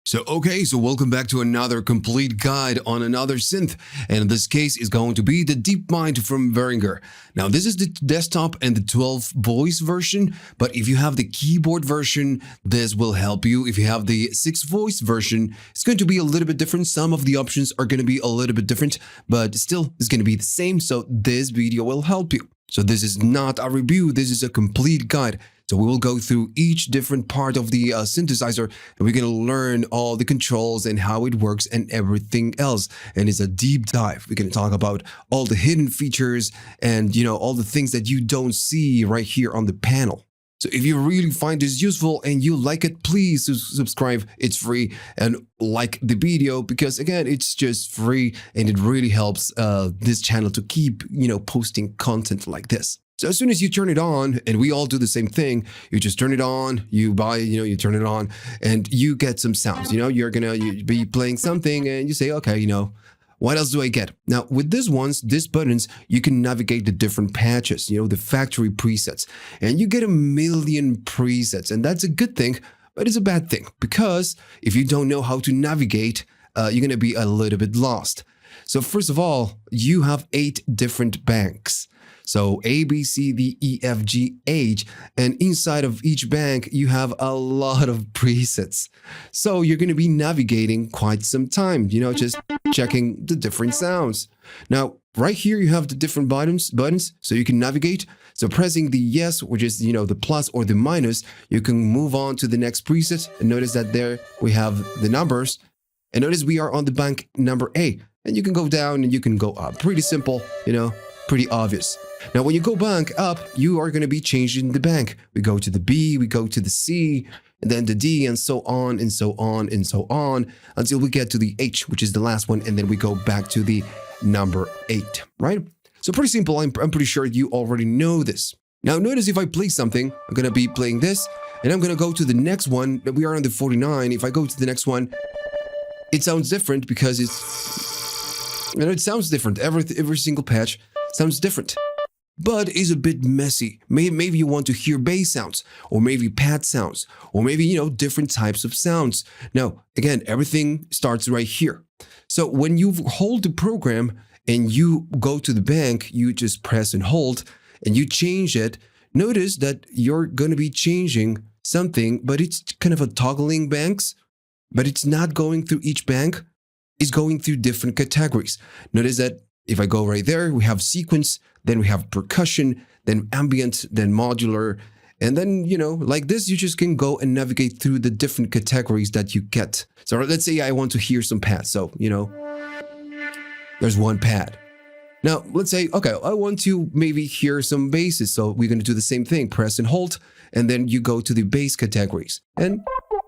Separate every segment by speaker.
Speaker 1: So welcome back to another complete guide on another synth, and in this case is going to be the DeepMind from Behringer. Now this is the desktop and the 12 voice version, but if you have the keyboard version, this will help you. If you have the 6 voice version, it's going to be a little bit different. Some of the options are going to be a little bit different, but still it's going to be the same, so this video will help you. So this is not a review, this is a complete guide. So we will go through each different part of the synthesizer, and we're going to learn all the controls and how it works and everything else. And it's a deep dive. We're going to talk about all the hidden features and, all the things that you don't see right here on the panel. So if you really find this useful and you like it, please subscribe. It's free, and like the video because, again, it's just free and it really helps this channel to keep, posting content like this. So as soon as you turn it on, and we all do the same thing, you just turn it on, you turn it on, and you get some sounds. You're gonna be playing something and you say, okay, what else do I get? Now, with these buttons, you can navigate the different patches, the factory presets, and you get a million presets, and that's a good thing, but it's a bad thing because if you don't know how to navigate, you're gonna be a little bit lost. So first of all, you have 8 different banks. So A, B, C, D, E, F, G, H, and inside of each bank, you have a lot of presets. So you're going to be navigating quite some time, just checking the different sounds. Now, right here, you have the different buttons, so you can navigate. So pressing the yes, which is, the plus or the minus, you can move on to the next preset. And notice that there we have the numbers. And notice we are on the bank number A. And you can go down and you can go up. Pretty simple, pretty obvious. Now, when you go bank up, you are going to be changing the bank. We go to the B, we go to the C, and then the D, and so on, and so on, and so on, until we get to the H, which is the last one, and then we go back to the number 8, right? So pretty simple. I'm pretty sure you already know this. Now, notice if I play something, I'm going to be playing this, and I'm going to go to the next one. We are on the 49. If I go to the next one, it sounds different because it sounds different. Every single patch sounds different, but is a bit messy. Maybe you want to hear bass sounds, or maybe pad sounds, or maybe, different types of sounds. Now, again, everything starts right here. So when you hold the program and you go to the bank, you just press and hold and you change it. Notice that you're going to be changing something, but it's kind of a toggling banks, but it's not going through each bank. It's going through different categories. Notice that if I go right there, we have sequence, then we have percussion, then ambient, then modular. And then, like this, you just can go and navigate through the different categories that you get. So let's say I want to hear some pads. So, there's one pad. Now, let's say, okay, I want to maybe hear some basses. So we're going to do the same thing, press and hold, and then you go to the bass categories and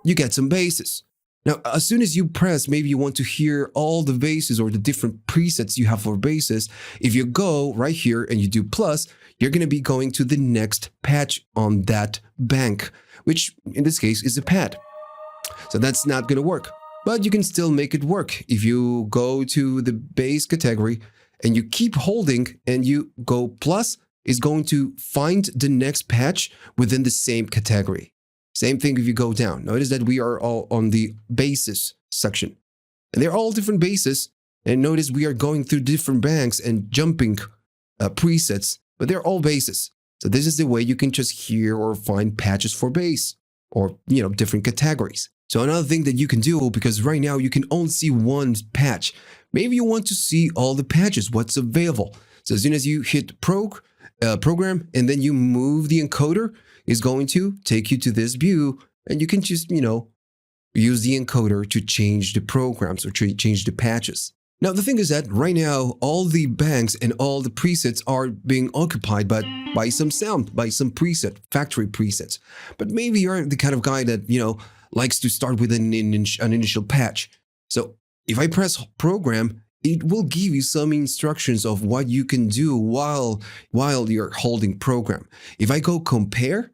Speaker 1: you get some basses. Now, as soon as you press, maybe you want to hear all the basses or the different presets you have for basses. If you go right here and you do plus, you're going to be going to the next patch on that bank, which in this case is a pad. So that's not going to work, but you can still make it work. If you go to the bass category and you keep holding and you go plus, it's going to find the next patch within the same category. Same thing if you go down. Notice that we are all on the basses section. And they're all different basses. And notice we are going through different banks and jumping presets, but they're all basses. So this is the way you can just hear or find patches for bass or, different categories. So another thing that you can do, because right now you can only see one patch. Maybe you want to see all the patches, what's available. So as soon as you hit program and then you move the encoder, is going to take you to this view, and you can just, use the encoder to change the programs or change the patches. Now, the thing is that right now, all the banks and all the presets are being occupied by some sound, by some factory presets. But maybe you're the kind of guy that, likes to start with an initial patch. So if I press program, it will give you some instructions of what you can do while you're holding program. If I go compare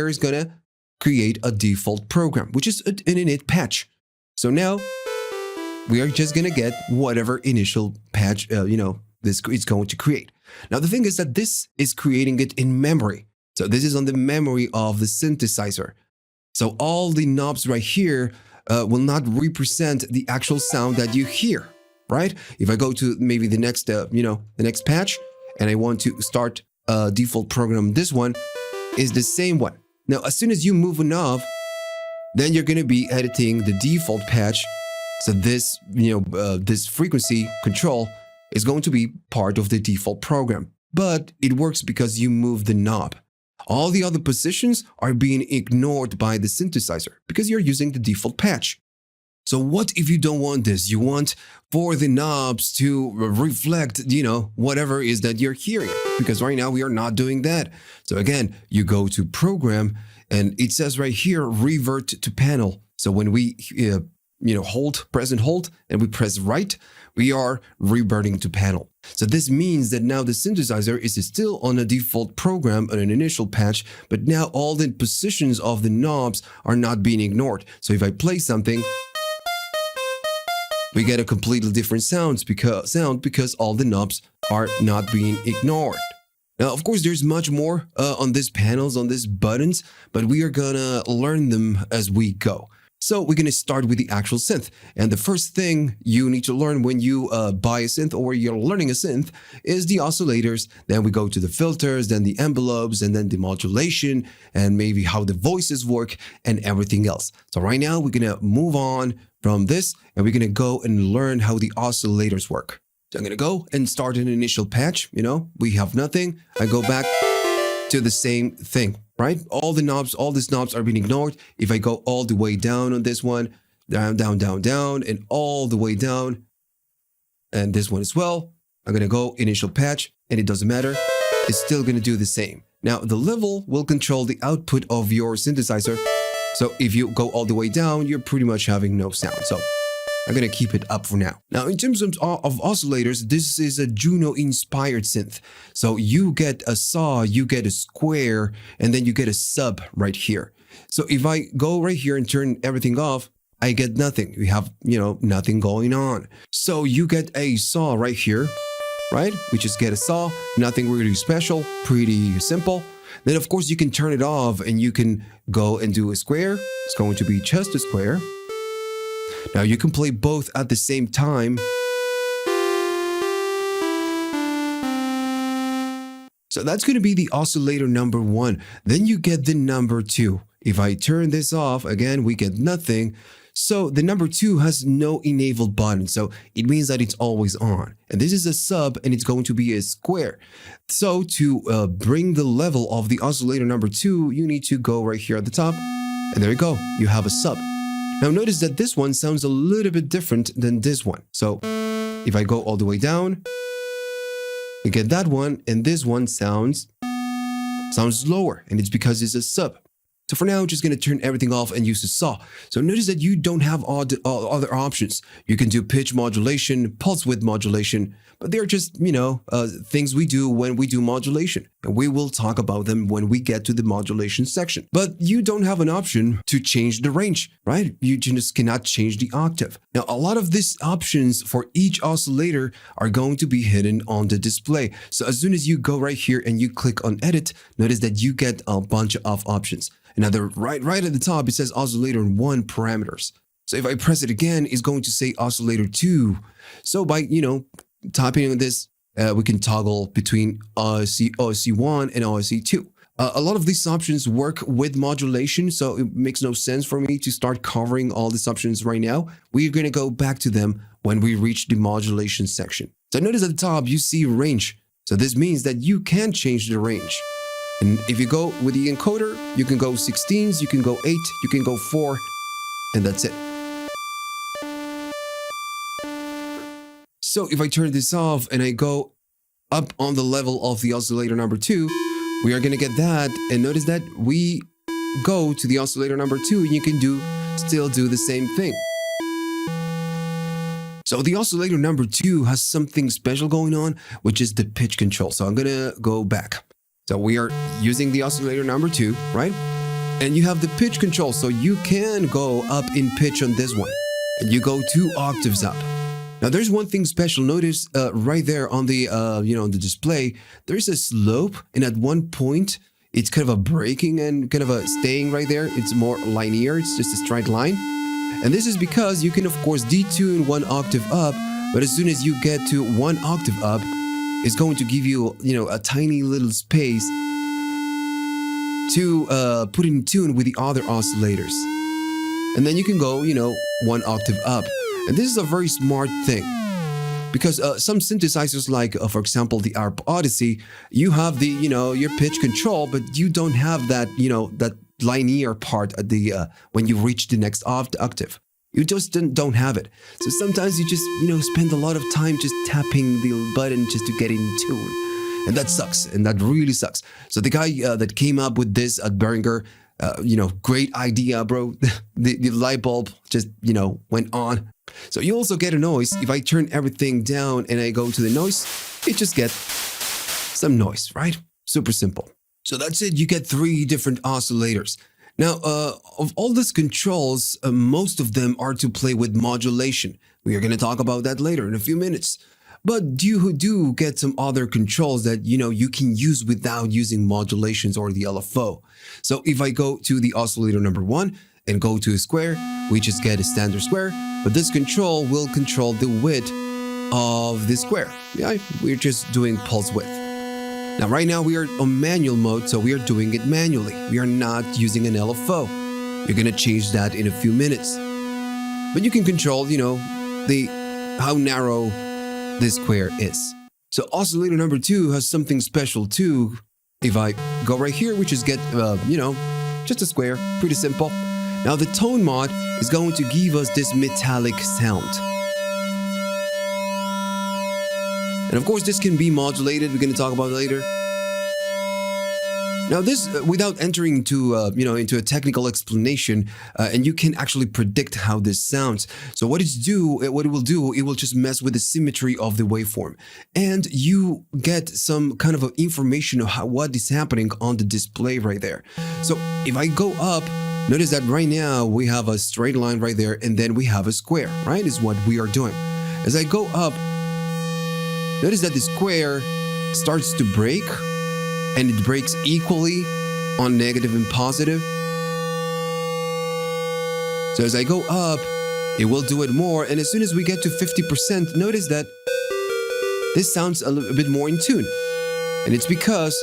Speaker 1: is going to create a default program, which is an init patch. So now we are just going to get whatever initial patch, this is going to create. Now, the thing is that this is creating it in memory. So this is on the memory of the synthesizer. So all the knobs right here will not represent the actual sound that you hear, right? If I go to maybe the next, the next patch, and I want to start a default program, this one is the same one. Now, as soon as you move a knob, then you're going to be editing the default patch. So this, this frequency control is going to be part of the default program, but it works because you move the knob. All the other positions are being ignored by the synthesizer because you're using the default patch. So what if you don't want this? You want for the knobs to reflect, whatever is that you're hearing, because right now we are not doing that. So again, you go to program and it says right here, revert to panel. So when we, press and hold, and we press right, we are reverting to panel. So this means that now the synthesizer is still on a default program on an initial patch, but now all the positions of the knobs are not being ignored. So if I play something, we get a completely different sound because all the knobs are not being ignored. Now, of course, there's much more on these panels, on these buttons, but we are gonna learn them as we go. So we're gonna start with the actual synth. And the first thing you need to learn when you buy a synth or you're learning a synth is the oscillators. Then we go to the filters, then the envelopes, and then the modulation, and maybe how the voices work and everything else. So right now we're gonna move on from this and we're gonna go and learn how the oscillators work. So I'm gonna go and start an initial patch. We have nothing. I go back to the same thing, right? All these knobs are being ignored. If I go all the way down on this one, down, down, down, down, and all the way down, and this one as well, I'm gonna go initial patch, and it doesn't matter. It's still gonna do the same. Now, the level will control the output of your synthesizer. So if you go all the way down, you're pretty much having no sound. So I'm gonna keep it up for now. Now, in terms of oscillators, this is a Juno-inspired synth. So you get a saw, you get a square, and then you get a sub right here. So if I go right here and turn everything off, I get nothing. We have, nothing going on. So you get a saw right here, right? We just get a saw, nothing really special, pretty simple. Then, of course, you can turn it off and you can go and do a square. It's going to be just a square. Now you can play both at the same time. So that's going to be the oscillator number 1. Then you get the number 2. If I turn this off, again, we get nothing. So the number 2 has no enabled button. So it means that it's always on. And this is a sub and it's going to be a square. So to bring the level of the oscillator number 2, you need to go right here at the top. And there you go. You have a sub. Now notice that this one sounds a little bit different than this one. So if I go all the way down, you get that one, and this one sounds lower, and it's because it's a sub. So for now, I'm just going to turn everything off and use the saw. So notice that you don't have all other options. You can do pitch modulation, pulse width modulation, but they're just, things we do when we do modulation. And we will talk about them when we get to the modulation section. But you don't have an option to change the range, right? You just cannot change the octave. Now, a lot of these options for each oscillator are going to be hidden on the display. So as soon as you go right here and you click on edit, notice that you get a bunch of options. Now, right at the top, it says oscillator 1 parameters. So if I press it again, it's going to say oscillator 2. So by, typing on this, we can toggle between OSC 1 and OSC 2. A lot of these options work with modulation, so it makes no sense for me to start covering all these options right now. We're going to go back to them when we reach the modulation section. So notice at the top, you see range. So this means that you can change the range. And if you go with the encoder, you can go 16s, you can go 8, you can go 4, and that's it. So if I turn this off and I go up on the level of the oscillator number 2, we are going to get that. And notice that we go to the oscillator number 2 and you can still do the same thing. So the oscillator number 2 has something special going on, which is the pitch control. So I'm going to go back. So we are using the oscillator number 2, right? And you have the pitch control, so you can go up in pitch on this one. And you go 2 octaves up. Now there's one thing special. Notice right there on the the display, there's a slope, and at one point it's kind of a breaking and kind of a staying right there. It's more linear. It's just a straight line. And this is because you can of course detune 1 octave up, but as soon as you get to 1 octave up, it's going to give you, a tiny little space to put in tune with the other oscillators. And then you can go, 1 octave up. And this is a very smart thing. Because some synthesizers like, for example, the ARP Odyssey, you have the, your pitch control, but you don't have that, that linear part at the when you reach the next octave. You just don't have it. So sometimes you just, spend a lot of time just tapping the button just to get in tune. And that sucks. And that really sucks. So the guy that came up with this at Behringer, great idea, bro. the light bulb just, went on. So you also get a noise. If I turn everything down and I go to the noise, you just get some noise, right? Super simple. So that's it. You get 3 different oscillators. Now, of all these controls, most of them are to play with modulation. We are going to talk about that later in a few minutes. But you do get some other controls that, you can use without using modulations or the LFO. So if I go to the oscillator number 1 and go to a square, we just get a standard square. But this control will control the width of the square. Yeah, we're just doing pulse width. Now, right now we are on manual mode, so we are doing it manually. We are not using an LFO. You're going to change that in a few minutes. But you can control, how narrow this square is. So oscillator number 2 has something special too. If I go right here, we just get, just a square, pretty simple. Now the tone mod is going to give us this metallic sound. And of course, this can be modulated. We're going to talk about it later. Now this, without entering into, into a technical explanation, and you can actually predict how this sounds. So what it will do, it will just mess with the symmetry of the waveform. And you get some kind of information of what is happening on the display right there. So if I go up, notice that right now we have a straight line right there, and then we have a square, right? Is what we are doing. As I go up, notice that the square starts to break, and it breaks equally on negative and positive. So as I go up, it will do it more. And as soon as we get to 50%, notice that this sounds a bit more in tune. And it's because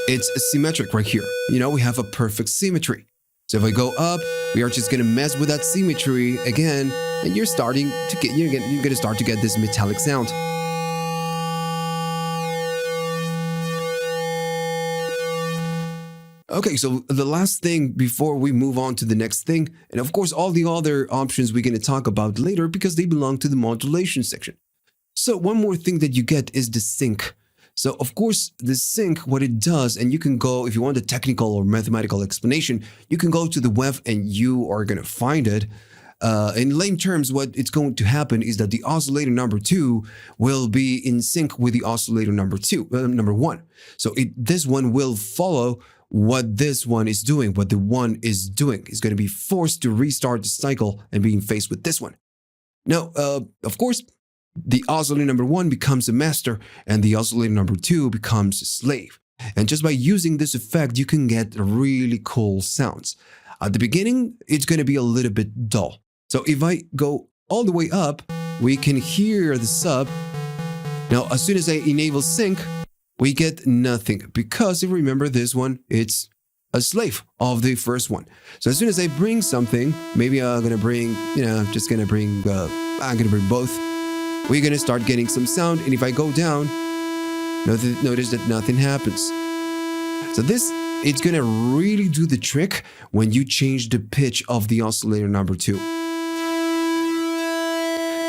Speaker 1: it's symmetric right here. We have a perfect symmetry. So if I go up, we are just going to mess with that symmetry again. And you're going to start to get this metallic sound. Okay, so the last thing before we move on to the next thing, and of course all the other options we're going to talk about later because they belong to the modulation section. So one more thing that you get is the sync. So of course the sync, what it does, and you can go, if you want a technical or mathematical explanation, you can go to the web and you are going to find it. In lame terms, what it's going to happen is that the oscillator number 2 will be in sync with the oscillator number 1. So this one will follow what this one is doing, what the one is doing. Is going to be forced to restart the cycle and being faced with this one. Now, of course, the oscillator number 1 becomes a master and the oscillator number 2 becomes a slave. And just by using this effect, you can get really cool sounds. At the beginning, it's going to be a little bit dull. So if I go all the way up, we can hear the sub. Now, as soon as I enable sync, we get nothing because if you remember this one, it's a slave of the first one. So as soon as I bring something, maybe I'm going to bring, I'm going to bring both. We're going to start getting some sound. And if I go down, notice that nothing happens. So it's going to really do the trick when you change the pitch of the oscillator number 2.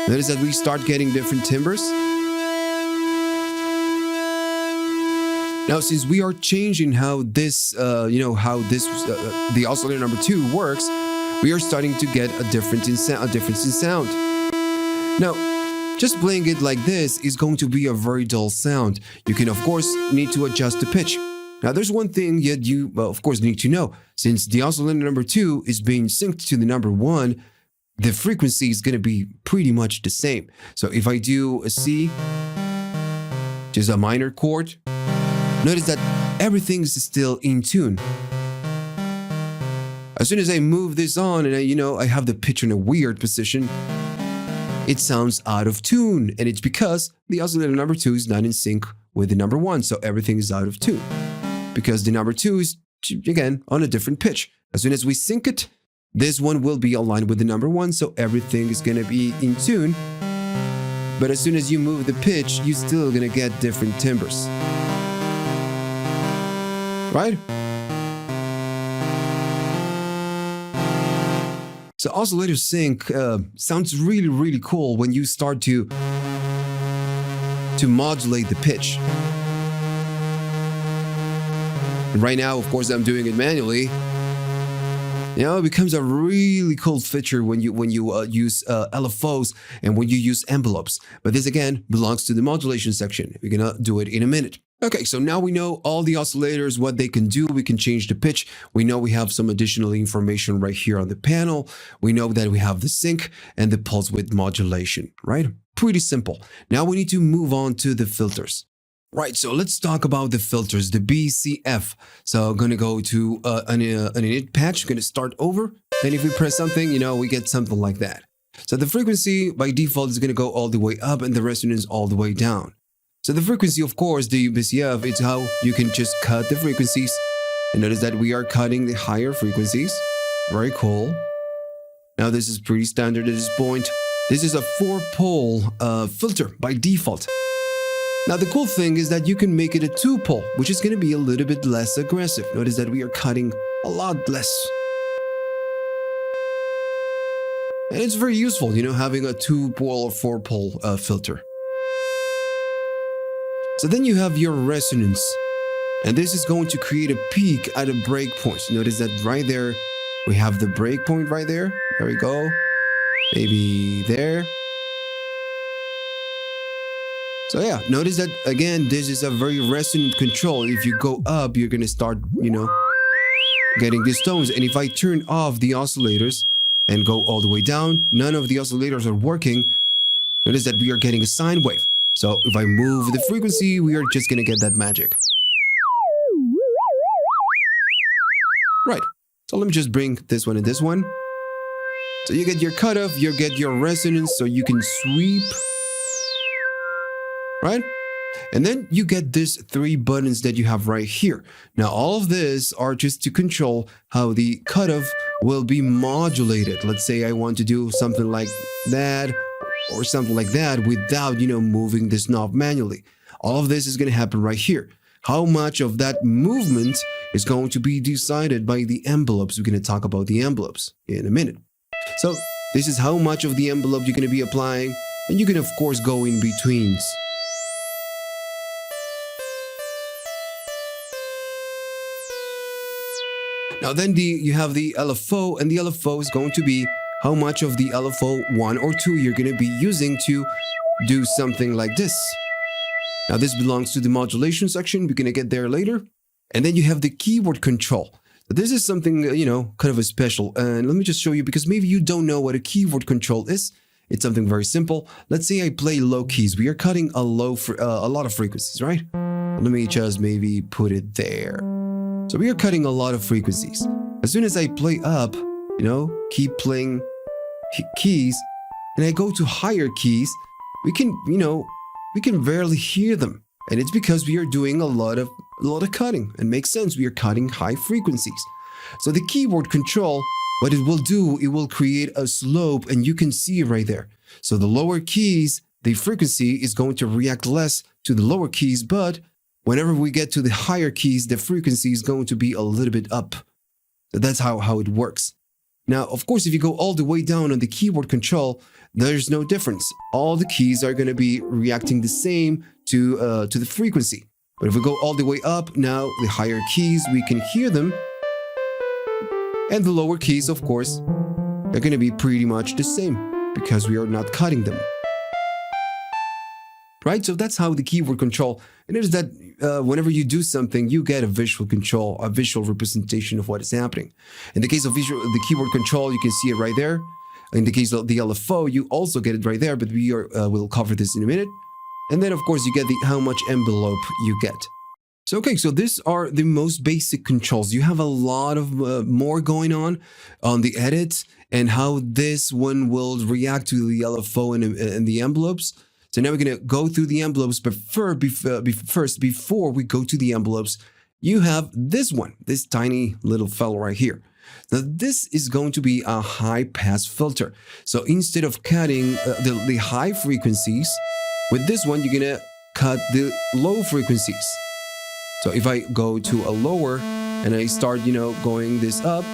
Speaker 1: Notice that we start getting different timbres. Now, since we are changing how this, the oscillator number 2 works, we are starting to get a difference in sound. Now, just playing it like this is going to be a very dull sound. You can, of course, need to adjust the pitch. Now, there's one thing that you, of course, need to know. Since the oscillator number 2 is being synced to the number 1, the frequency is going to be pretty much the same. So if I do a C, just a minor chord, notice that everything is still in tune. As soon as I move this on and I have the pitch in a weird position, it sounds out of tune. And it's because the oscillator number 2 is not in sync with the number 1. So everything is out of tune. Because the number 2 is, again, on a different pitch. As soon as we sync it, this one will be aligned with the number 1. So everything is going to be in tune. But as soon as you move the pitch, you're still going to get different timbres. Right? So oscillator sync sounds really, really cool when you start to modulate the pitch. And right now, of course, I'm doing it manually. It becomes a really cool feature when you use LFOs and when you use envelopes. But this again belongs to the modulation section. We're gonna do it in a minute. Okay, so now we know all the oscillators, what they can do. We can change the pitch. We know we have some additional information right here on the panel. We know that we have the sync and the pulse width modulation, right? Pretty simple. Now we need to move on to the filters. Right, so let's talk about the filters, the BCF. So I'm going to go to an init patch. I'm going to start over. Then if we press something, we get something like that. So the frequency by default is going to go all the way up and the resonance all the way down. So the frequency, of course, the BCF, it's how you can just cut the frequencies. And notice that we are cutting the higher frequencies. Very cool. Now this is pretty standard at this point. This is a 4-pole filter by default. Now the cool thing is that you can make it a 2-pole, which is going to be a little bit less aggressive. Notice that we are cutting a lot less. And it's very useful, having a 2-pole or 4-pole filter. So then you have your resonance. And this is going to create a peak at a breakpoint. Notice that right there, we have the breakpoint right there. There we go. Maybe there. So yeah, notice that again, this is a very resonant control. If you go up, you're going to start, getting these tones. And if I turn off the oscillators and go all the way down, none of the oscillators are working. Notice that we are getting a sine wave. So if I move the frequency, we are just going to get that magic. Right. So let me just bring this one and this one. So you get your cutoff, you get your resonance, so you can sweep. Right? And then you get these 3 buttons that you have right here. Now, all of this are just to control how the cutoff will be modulated. Let's say I want to do something like that or something like that without, moving this knob manually. All of this is going to happen right here. How much of that movement is going to be decided by the envelopes. We're going to talk about the envelopes in a minute. So this is how much of the envelope you're going to be applying. And you can, of course, go in betweens. Now then you have the LFO, and the LFO is going to be how much of the LFO 1 or 2 you're going to be using to do something like this. Now this belongs to the modulation section. We're going to get there later. And then you have the keyboard control. This is something, kind of a special. And let me just show you, because maybe you don't know what a keyboard control is. It's something very simple. Let's say I play low keys. We are cutting a lot of frequencies, right? Let me just maybe put it there. So we are cutting a lot of frequencies. As soon as I play up, keep playing keys, and I go to higher keys, we can barely hear them. And it's because we are doing a lot of cutting. And makes sense, we are cutting high frequencies. So the keyboard control, what it will do, it will create a slope, and you can see it right there. So the lower keys, the frequency is going to react less to the lower keys, but whenever we get to the higher keys, the frequency is going to be a little bit up. So that's how it works. Now, of course, if you go all the way down on the keyboard control, there's no difference. All the keys are going to be reacting the same to the frequency. But if we go all the way up, now the higher keys, we can hear them. And the lower keys, of course, are going to be pretty much the same because we are not cutting them. Right? So that's how the keyboard control, and it is that whenever you do something, you get a visual control, a visual representation of what is happening. In the case of the keyboard control, you can see it right there. In the case of the LFO, you also get it right there, but we'll cover this in a minute. And then, of course, you get how much envelope you get. So, okay, so these are the most basic controls. You have a lot of more going on the edit and how this one will react to the LFO and the envelopes. So now we're going to go through the envelopes, but first, before we go to the envelopes, you have this one, this tiny little fellow right here. Now, this is going to be a high-pass filter. So instead of cutting the high frequencies, with this one, you're going to cut the low frequencies. So if I go to a lower and I start, going this up,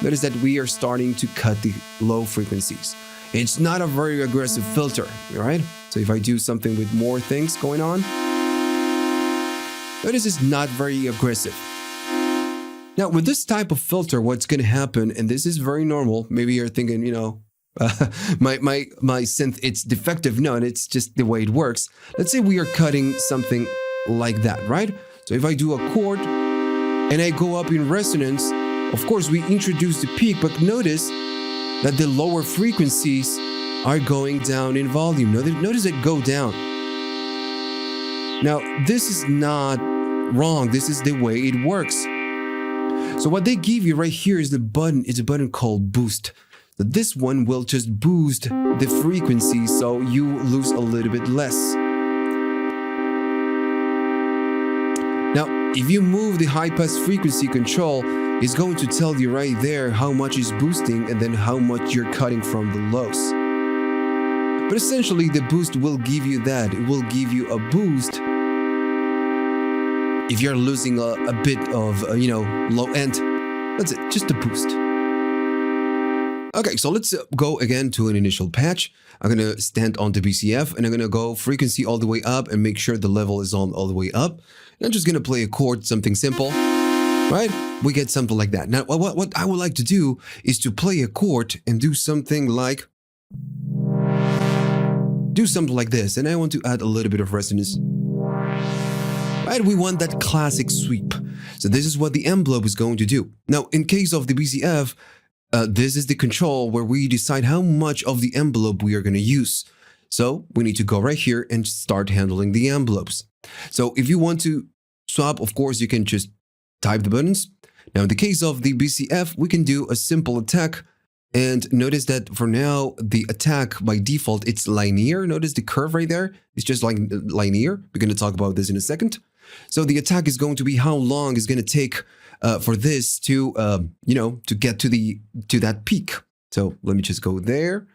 Speaker 1: notice that we are starting to cut the low frequencies. It's not a very aggressive filter, right? So if I do something with more things going on, notice it's not very aggressive. Now, with this type of filter, what's going to happen, and this is very normal, maybe you're thinking, my synth, it's defective. No, and it's just the way it works. Let's say we are cutting something like that, right? So if I do a chord and I go up in resonance, of course, we introduce the peak, but notice that the lower frequencies are going down in volume. Notice it go down. Now, this is not wrong. This is the way it works. So what they give you right here is the button. It's a button called boost. So this one will just boost the frequency so you lose a little bit less. Now, if you move the high pass frequency control, it's going to tell you right there how much is boosting and then how much you're cutting from the lows. But essentially, the boost will give you that. It will give you a boost if you're losing a bit of, low end. That's it, just a boost. Okay, so let's go again to an initial patch. I'm going to stand on the BCF and I'm going to go frequency all the way up and make sure the level is on all the way up. And I'm just going to play a chord, something simple, right? We get something like that. Now, what I would like to do is to play a chord and do something like this. And I want to add a little bit of resonance. Right, we want that classic sweep. So this is what the envelope is going to do. Now, in case of the BCF, this is the control where we decide how much of the envelope we are going to use. So we need to go right here and start handling the envelopes. So if you want to swap, of course, you can just type the buttons. Now, in the case of the BCF, we can do a simple attack. And notice that for now, the attack by default, it's linear. Notice the curve right there. It's just like linear. We're going to talk about this in a second. So the attack is going to be how long it's going to take for this to, to get to that peak. So let me just go there.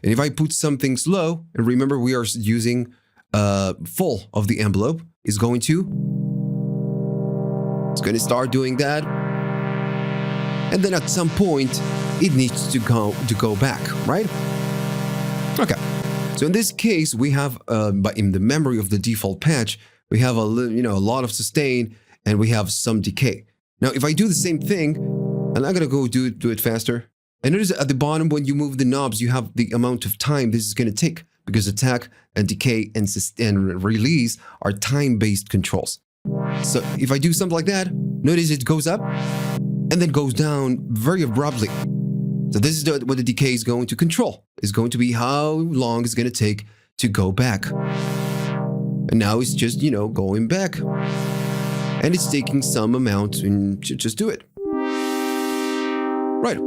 Speaker 1: And if I put something slow, and remember we are using full of the envelope, it's going to start doing that. And then at some point, it needs to go back, right? Okay. So in this case, we have, but in the memory of the default patch, we have a lot of sustain and we have some decay. Now, if I do the same thing, and I'm gonna go do it faster. And notice at the bottom, when you move the knobs, you have the amount of time this is gonna take because attack and decay and release are time-based controls. So if I do something like that, notice it goes up and then goes down very abruptly. So this is what the decay is going to control. It's going to be how long it's going to take to go back. And now it's just, going back. And it's taking some amount and just do it. Right.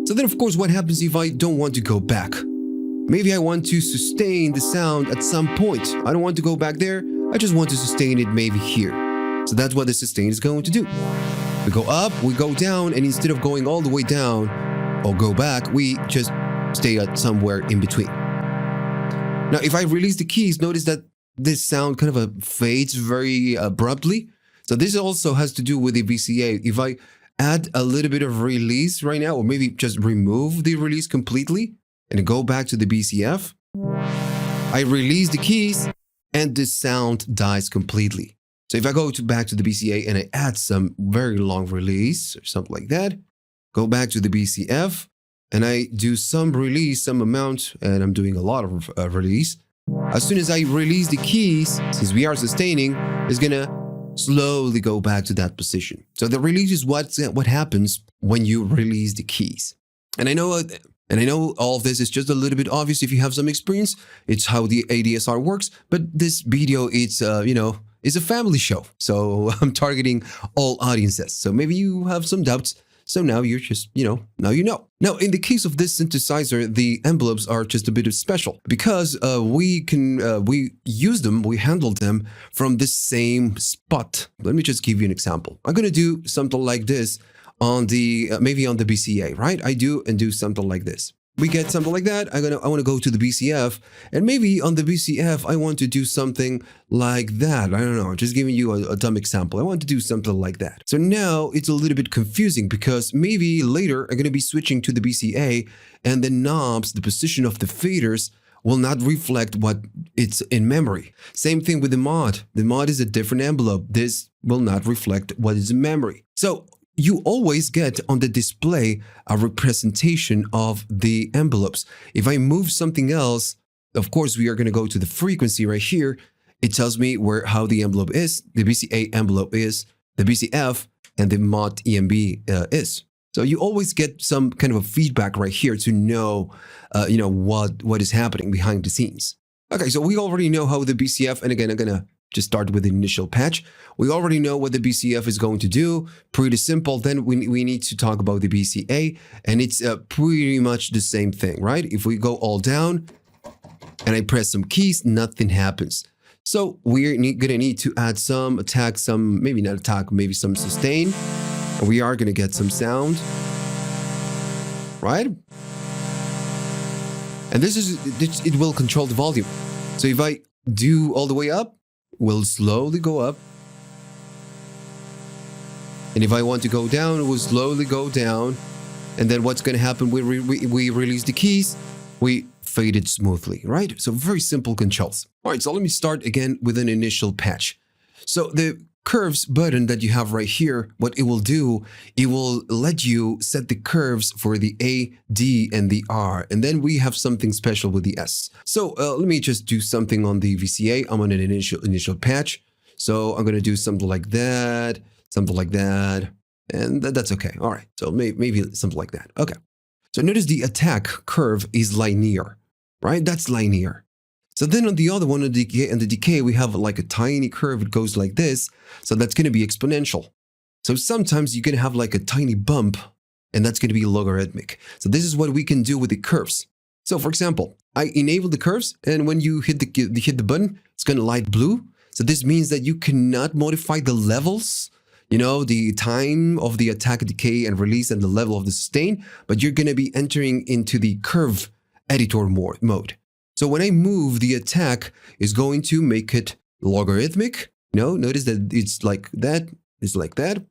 Speaker 1: So then, of course, what happens if I don't want to go back? Maybe I want to sustain the sound at some point. I don't want to go back there. I just want to sustain it maybe here. So that's what the sustain is going to do. We go up, we go down, and instead of going all the way down or go back, we just stay at somewhere in between. Now, if I release the keys, notice that this sound kind of fades very abruptly. So this also has to do with the VCA. If I add a little bit of release right now, or maybe just remove the release completely and go back to the BCF, I release the keys and the sound dies completely. So if I go back to the BCA and I add some very long release or something like that, go back to the BCF and I do some release, some amount, and I'm doing a lot of release. As soon as I release the keys, since we are sustaining, it's gonna slowly go back to that position. So the release is what happens when you release the keys. And I know all of this is just a little bit obvious if you have some experience. It's how the ADSR works. But this video, it's is a family show. So I'm targeting all audiences. So maybe you have some doubts. So now you're just, now you know. Now, in the case of this synthesizer, the envelopes are just a bit special because we handled them from the same spot. Let me just give you an example. I'm going to do something like this on the, maybe on the BCA, right? I do something like this. We get something like that. I want to go to the BCF, and maybe on the BCF, I want to do something like that. I don't know, just giving you a dumb example. I want to do something like that. So now it's a little bit confusing because maybe later I'm going to be switching to the BCA, and the knobs, the position of the faders will not reflect what it's in memory. Same thing with the mod. The mod is a different envelope. This will not reflect what is in memory. So you always get on the display a representation of the envelopes. If I move something else, of course, we are going to go to the frequency right here. It tells me how the envelope is, the BCA envelope is, the BCF, and the mod EMB is. So you always get some kind of a feedback right here to know, what is happening behind the scenes. Okay, so we already know how the BCF, and again, I'm going to just start with the initial patch. We already know what the BCF is going to do. Pretty simple. Then we need to talk about the BCA, and it's pretty much the same thing, right? If we go all down and I press some keys, nothing happens. So we're gonna need to add some attack, maybe not attack, maybe some sustain. And we are gonna get some sound, right? And it will control the volume. So if I do all the way up, will slowly go up. And if I want to go down, it will slowly go down. And then what's going to happen, we release the keys, we fade it smoothly, right? So very simple controls. All right, so let me start again with an initial patch. So the curves button that you have right here, what it will do, it will let you set the curves for the A, D, and the R. And then we have something special with the S. So let me just do something on the VCA. I'm on an initial patch. So I'm going to do something like that, and that's okay. All right, so maybe something like that. Okay. So notice the attack curve is linear, right? That's linear. So then on the other one, on the decay, we have like a tiny curve. It goes like this. So that's going to be exponential. So sometimes you're going to have like a tiny bump, and that's going to be logarithmic. So this is what we can do with the curves. So for example, I enable the curves, and when you hit the button, it's going to light blue. So this means that you cannot modify the levels, the time of the attack, decay, and release, and the level of the sustain, but you're going to be entering into the curve editor mode. So when I move, the attack is going to make it logarithmic. Notice that it's like that. It's like that.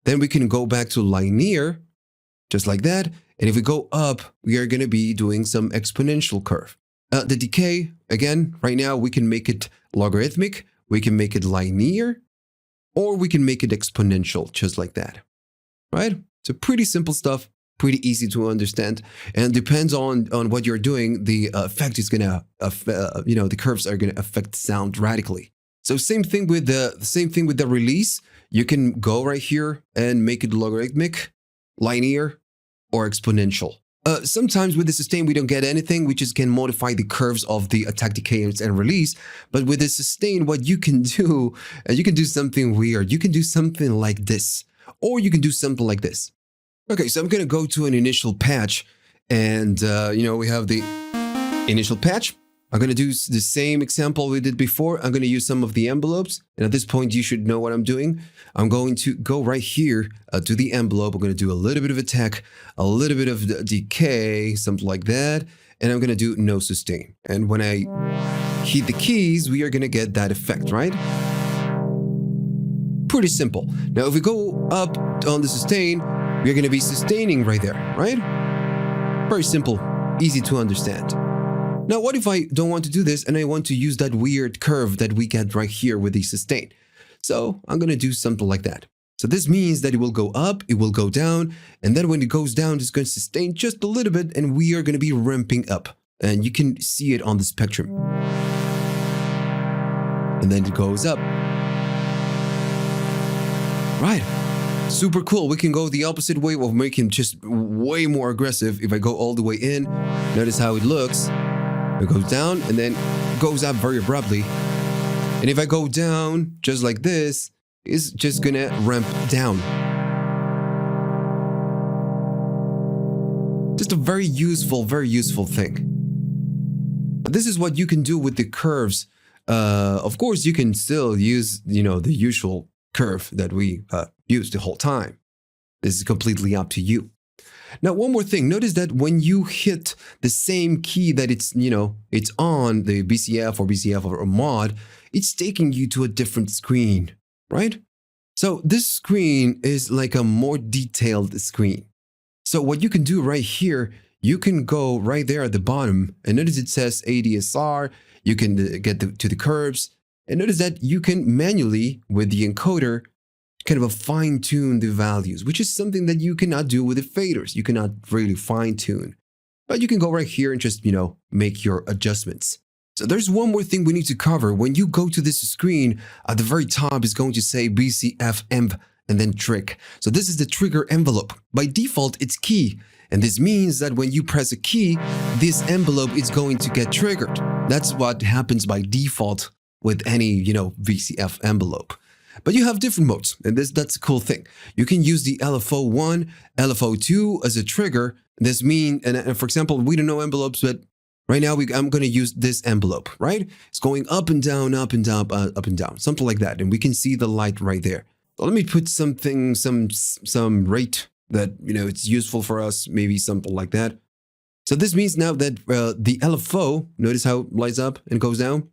Speaker 1: Then we can go back to linear, just like that. And if we go up, we are going to be doing some exponential curve. The decay, again, right now, we can make it logarithmic. We can make it linear, or we can make it exponential, just like that, right? So pretty simple stuff. Pretty easy to understand, and depends on what you're doing. The effect is gonna, the curves are gonna affect sound radically. So same thing with the release. You can go right here and make it logarithmic, linear, or exponential. Sometimes with the sustain, we don't get anything. We just can modify the curves of the attack, decay, and release. But with the sustain, what you can do something weird. You can do something like this, or you can do something like this. Okay, so I'm going to go to an initial patch, and, we have the initial patch. I'm going to do the same example we did before. I'm going to use some of the envelopes, and at this point, you should know what I'm doing. I'm going to go right here to the envelope. I'm going to do a little bit of attack, a little bit of decay, something like that, and I'm going to do no sustain. And when I hit the keys, we are going to get that effect, right? Pretty simple. Now, if we go up on the sustain, we're going to be sustaining right there, right? Very simple, easy to understand. Now, what if I don't want to do this and I want to use that weird curve that we get right here with the sustain? So I'm going to do something like that. So this means that it will go up, it will go down, and then when it goes down, it's going to sustain just a little bit, and we are going to be ramping up. And you can see it on the spectrum. And then it goes up. Right. Super cool. We can go the opposite way of making just way more aggressive. If I go all the way in, notice how it looks. It goes down and then goes up very abruptly. And if I go down just like this, it's just gonna ramp down. Just a very useful thing. This is what you can do with the curves. Of course, you can still use, the usual curve that we use the whole time. This is completely up to you. Now, one more thing. Notice that when you hit the same key that it's on the BCF or mod, it's taking you to a different screen, right? So this screen is like a more detailed screen. So what you can do right here, you can go right there at the bottom and notice it says ADSR. You can get to the curves and notice that you can manually, with the encoder, kind of fine tune the values, which is something that you cannot do with the faders. You cannot really fine tune, but you can go right here and just, make your adjustments. So there's one more thing we need to cover. When you go to this screen, at the very top is going to say VCF Env and then trick. So this is the trigger envelope. By default, it's key. And this means that when you press a key, this envelope is going to get triggered. That's what happens by default with any, VCF envelope. But you have different modes, and that's a cool thing. You can use the LFO1, LFO2 as a trigger. This means, and for example, we don't know envelopes, but right now I'm going to use this envelope, right? It's going up and down, up and down, up and down, something like that. And we can see the light right there. So let me put something, some rate that, it's useful for us, maybe something like that. So this means now that the LFO, notice how it lights up and goes down.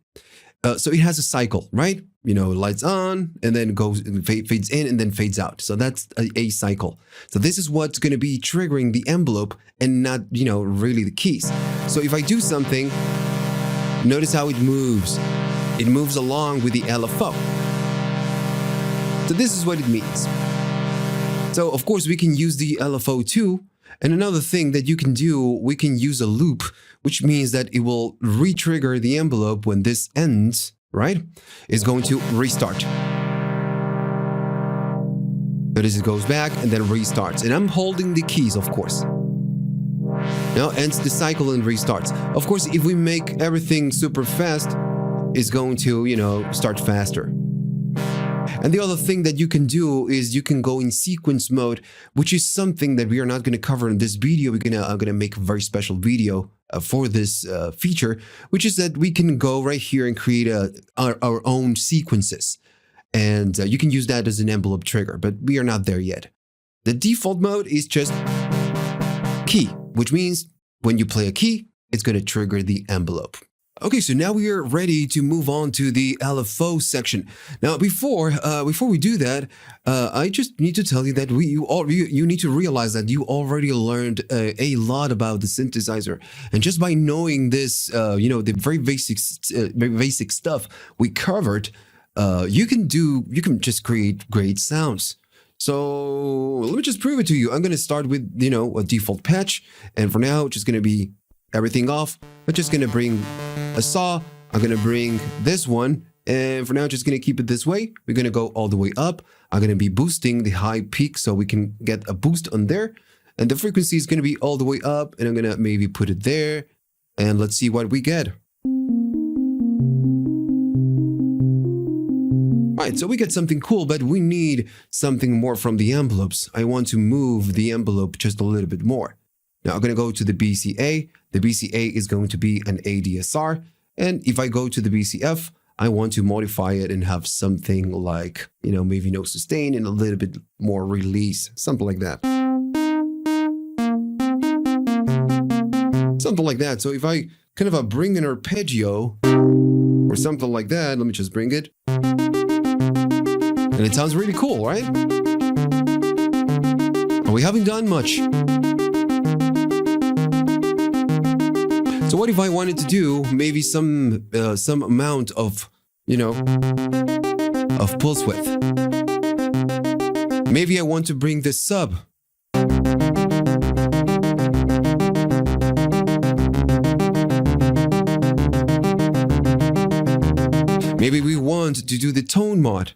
Speaker 1: So it has a cycle, right? Lights on and then goes and fades in and then fades out. So that's a cycle. So this is what's going to be triggering the envelope and not, really the keys. So if I do something, notice how it moves. It moves along with the LFO. So this is what it means. So of course we can use the LFO too. And another thing that you can do, we can use a loop, which means that it will re-trigger the envelope when this ends, right? It's going to restart. Notice it goes back and then restarts. And I'm holding the keys, of course. Now ends the cycle and restarts. Of course, if we make everything super fast, it's going to, start faster. And the other thing that you can do is you can go in sequence mode, which is something that we are not going to cover in this video. I'm gonna make a very special video for this feature, which is that we can go right here and create our own sequences. And you can use that as an envelope trigger, but we are not there yet. The default mode is just key, which means when you play a key, it's going to trigger the envelope. Okay, so now we are ready to move on to the LFO section. Now, before we do that, I just need to tell you that you need to realize that you already learned a lot about the synthesizer, and just by knowing this, the very basic stuff we covered, you can just create great sounds. So let me just prove it to you. I'm going to start with a default patch, and for now, it's just going to be everything off. I'm just going to bring a saw. I'm going to bring this one. And for now, just going to keep it this way. We're going to go all the way up. I'm going to be boosting the high peak so we can get a boost on there. And the frequency is going to be all the way up. And I'm going to maybe put it there. And let's see what we get. Right, so we get something cool, but we need something more from the envelopes. I want to move the envelope just a little bit more. Now I'm going to go to the BCA. The BCA is going to be an ADSR. And if I go to the BCF, I want to modify it and have something like, maybe no sustain and a little bit more release, something like that. Something like that. So if I kind of bring an arpeggio or something like that, let me just bring it. And it sounds really cool, right? And we haven't done much. So what if I wanted to do maybe some amount of, of pulse width? Maybe I want to bring this sub. Maybe we want to do the tone mod.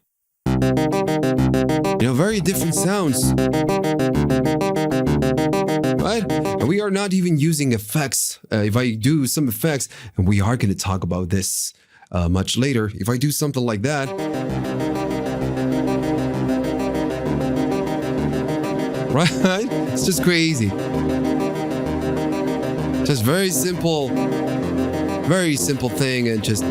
Speaker 1: Very different sounds. Right? And we are not even using effects. If I do some effects, and we are going to talk about this much later. If I do something like that, right? It's just crazy. Just very simple thing, and just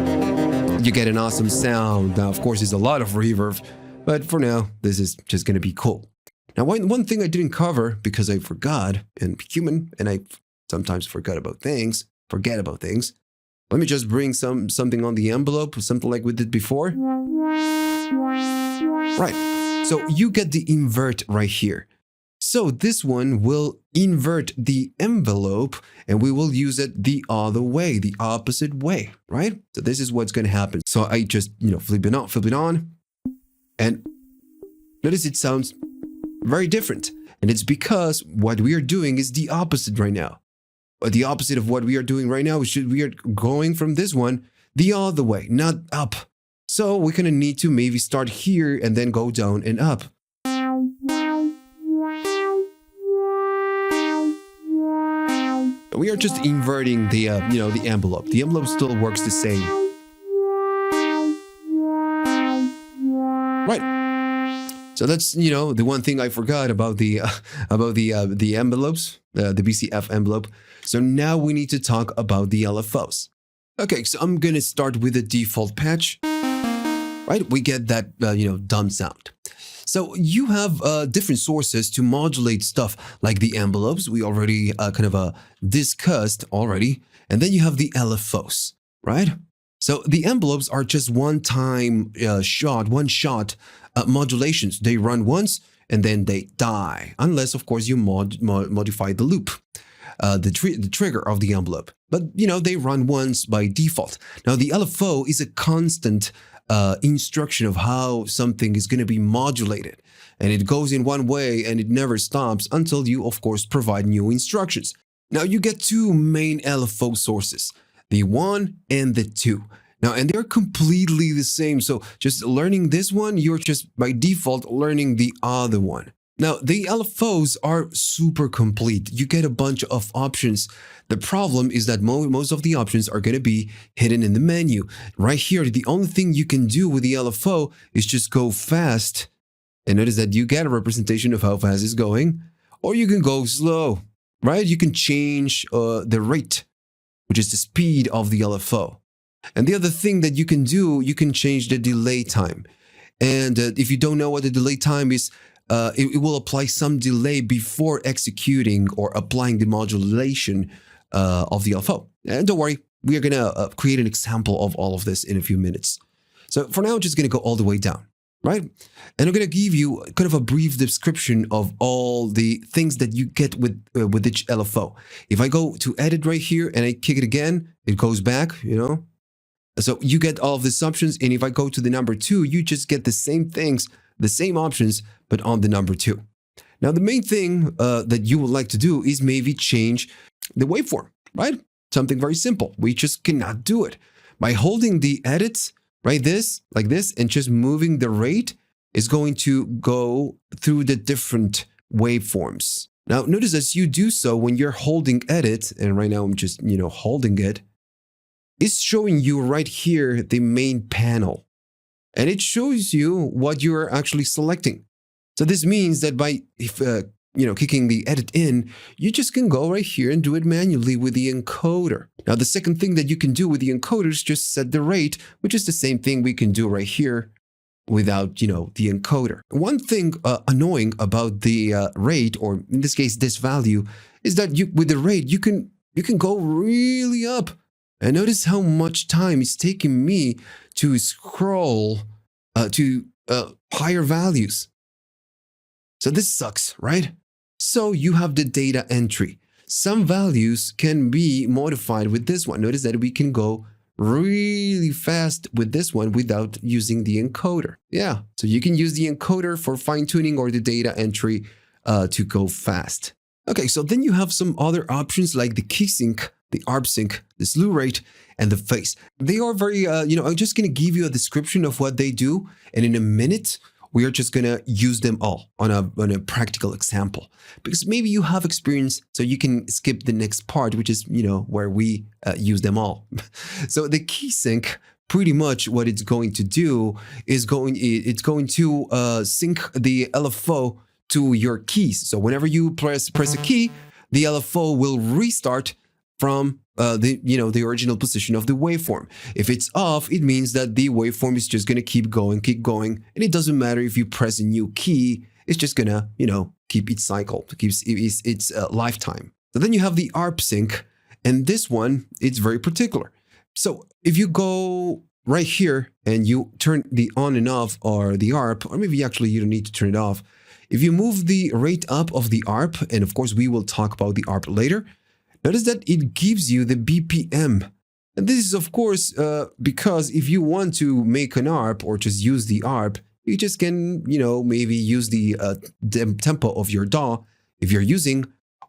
Speaker 1: you get an awesome sound. Now, of course, there's a lot of reverb, but for now, this is just going to be cool. Now, one thing I didn't cover because I forgot, and I'm human, and I sometimes forget about things. Let me just bring something on the envelope, something like we did before. Right. So you get the invert right here. So this one will invert the envelope, and we will use it the other way, the opposite way, right? So this is what's going to happen. So I just, flip it on, and notice it sounds very different. And it's because what we are doing is the opposite right now. The opposite of what we are doing right now is we are going from this one the other way, not up. So we're going to need to maybe start here and then go down and up. We are just inverting the the envelope. The envelope still works the same. Right. So that's the one thing I forgot about the envelopes, the VCF envelope. So now we need to talk about the LFOs. Okay, so I'm gonna start with the default patch. Right, we get that dumb sound. So you have different sources to modulate stuff like the envelopes we already discussed already, and then you have the LFOs, right? So the envelopes are just one shot modulations. They run once and then they die, unless of course you modify the loop, the trigger of the envelope. But they run once by default. Now the LFO is a constant instruction of how something is going to be modulated, and it goes in one way and it never stops until you of course provide new instructions. Now you get two main LFO sources, the 1 and the 2. Now, and they're completely the same, so just learning this one, you're just by default learning the other one. Now, the LFOs are super complete. You get a bunch of options. The problem is that most of the options are going to be hidden in the menu. Right here, the only thing you can do with the LFO is just go fast. And notice that you get a representation of how fast it's going. Or you can go slow, right? You can change the rate, which is the speed of the LFO. And the other thing that you can do, you can change the delay time. And if you don't know what the delay time is, it will apply some delay before executing or applying the modulation of the LFO. And don't worry, we are going to create an example of all of this in a few minutes. So for now, I'm just going to go all the way down, right? And I'm going to give you kind of a brief description of all the things that you get with each LFO. If I go to edit right here and I kick it again, it goes back, So you get all of these options. And if I go to the number 2, you just get the same things, the same options, but on the number 2. Now, the main thing that you would like to do is maybe change the waveform, right? Something very simple. We just cannot do it. By holding the edits, right, like this, and just moving the rate is going to go through the different waveforms. Now, notice as you do so, when you're holding edit, and right now I'm just, holding it, it's showing you right here the main panel. And it shows you what you're actually selecting. So this means that by kicking the edit in, you just can go right here and do it manually with the encoder. Now, the second thing that you can do with the encoder is just set the rate, which is the same thing we can do right here without, the encoder. One thing annoying about the rate, or in this case, this value, is that with the rate, you can go really up. And notice how much time it's taking me to scroll to higher values. So this sucks, right? So you have the data entry. Some values can be modified with this one. Notice that we can go really fast with this one without using the encoder. Yeah, so you can use the encoder for fine-tuning or the data entry to go fast. Okay, so then you have some other options like the key sync, the ARP sync, the slew rate, and the phase. They are very, I'm just going to give you a description of what they do. And in a minute, we are just going to use them all on a practical example. Because maybe you have experience, so you can skip the next part, which is, where we use them all. So the key sync pretty much what it's going to do is it's going to sync the LFO to your keys. So whenever you press a key, the LFO will restart from the original position of the waveform. If it's off, it means that the waveform is just going to keep going, and it doesn't matter if you press a new key. It's just gonna keep its cycle, keeps its lifetime. So then you have the ARP sync, and this one, it's very particular. So if you go right here and you turn the on and off or the ARP, or maybe actually you don't need to turn it off. If you move the rate up of the ARP, and of course we will talk about the ARP later, notice that it gives you the BPM. And this is of course because if you want to make an ARP or just use the ARP, you just can, maybe use the tempo of your DAW if you're using,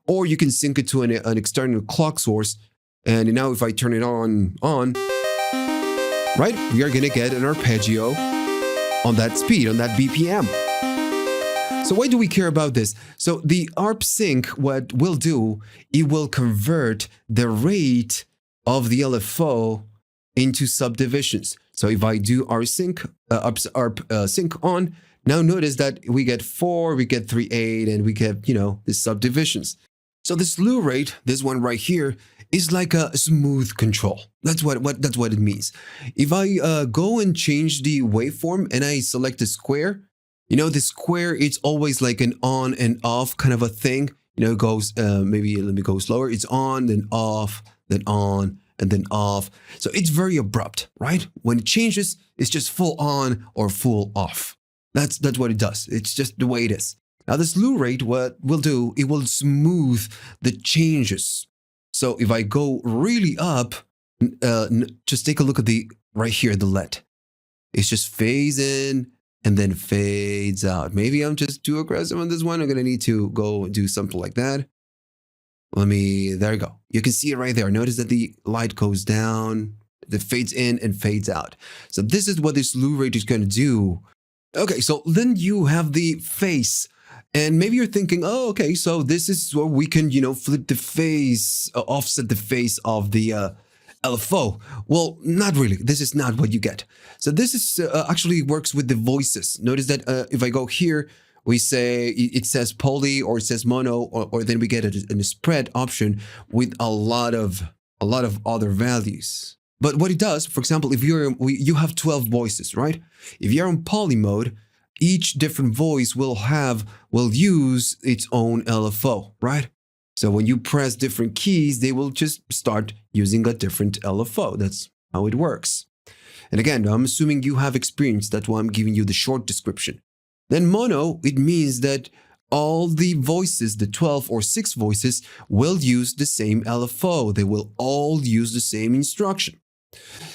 Speaker 1: or you can sync it to an external clock source. And now if I turn it on, right, we are gonna get an arpeggio on that speed, on that BPM. So why do we care about this? So the ARP sync, what will do, it will convert the rate of the LFO into subdivisions. So if I do ARP sync on, now notice that we get 4, we get 3, 8, and we get, the subdivisions. So the slew rate, this one right here, is like a smooth control. That's what it means. If I go and change the waveform and I select a square, the square, it's always like an on and off kind of a thing. It goes, maybe let me go slower. It's on, then off, then on, and then off. So it's very abrupt, right? When it changes, it's just full on or full off. That's what it does. It's just the way it is. Now the slew rate, what will do, it will smooth the changes. So if I go really up, just take a look at right here, the LED. It's just fades in and then fades out. Maybe I'm just too aggressive on this one. I'm going to need to go do something like that. There you go. You can see it right there. Notice that the light goes down, it fades in and fades out. So this is what this slew rate is going to do. Okay, so then you have the phase. And maybe you're thinking, oh, okay, so this is where we can, flip the phase, offset the phase of the LFO. Well, not really. This is not what you get. So this is actually works with the voices. Notice that if I go here, we say it says poly or it says mono, or then we get a spread option with a lot of other values. But what it does, for example, if you have 12 voices, right? If you're on poly mode, each different voice will use its own LFO, right? So when you press different keys, they will just start using a different LFO. That's how it works. And again, I'm assuming you have experience. That's why I'm giving you the short description. Then mono, it means that all the voices, the 12 or 6 voices, will use the same LFO. They will all use the same instruction.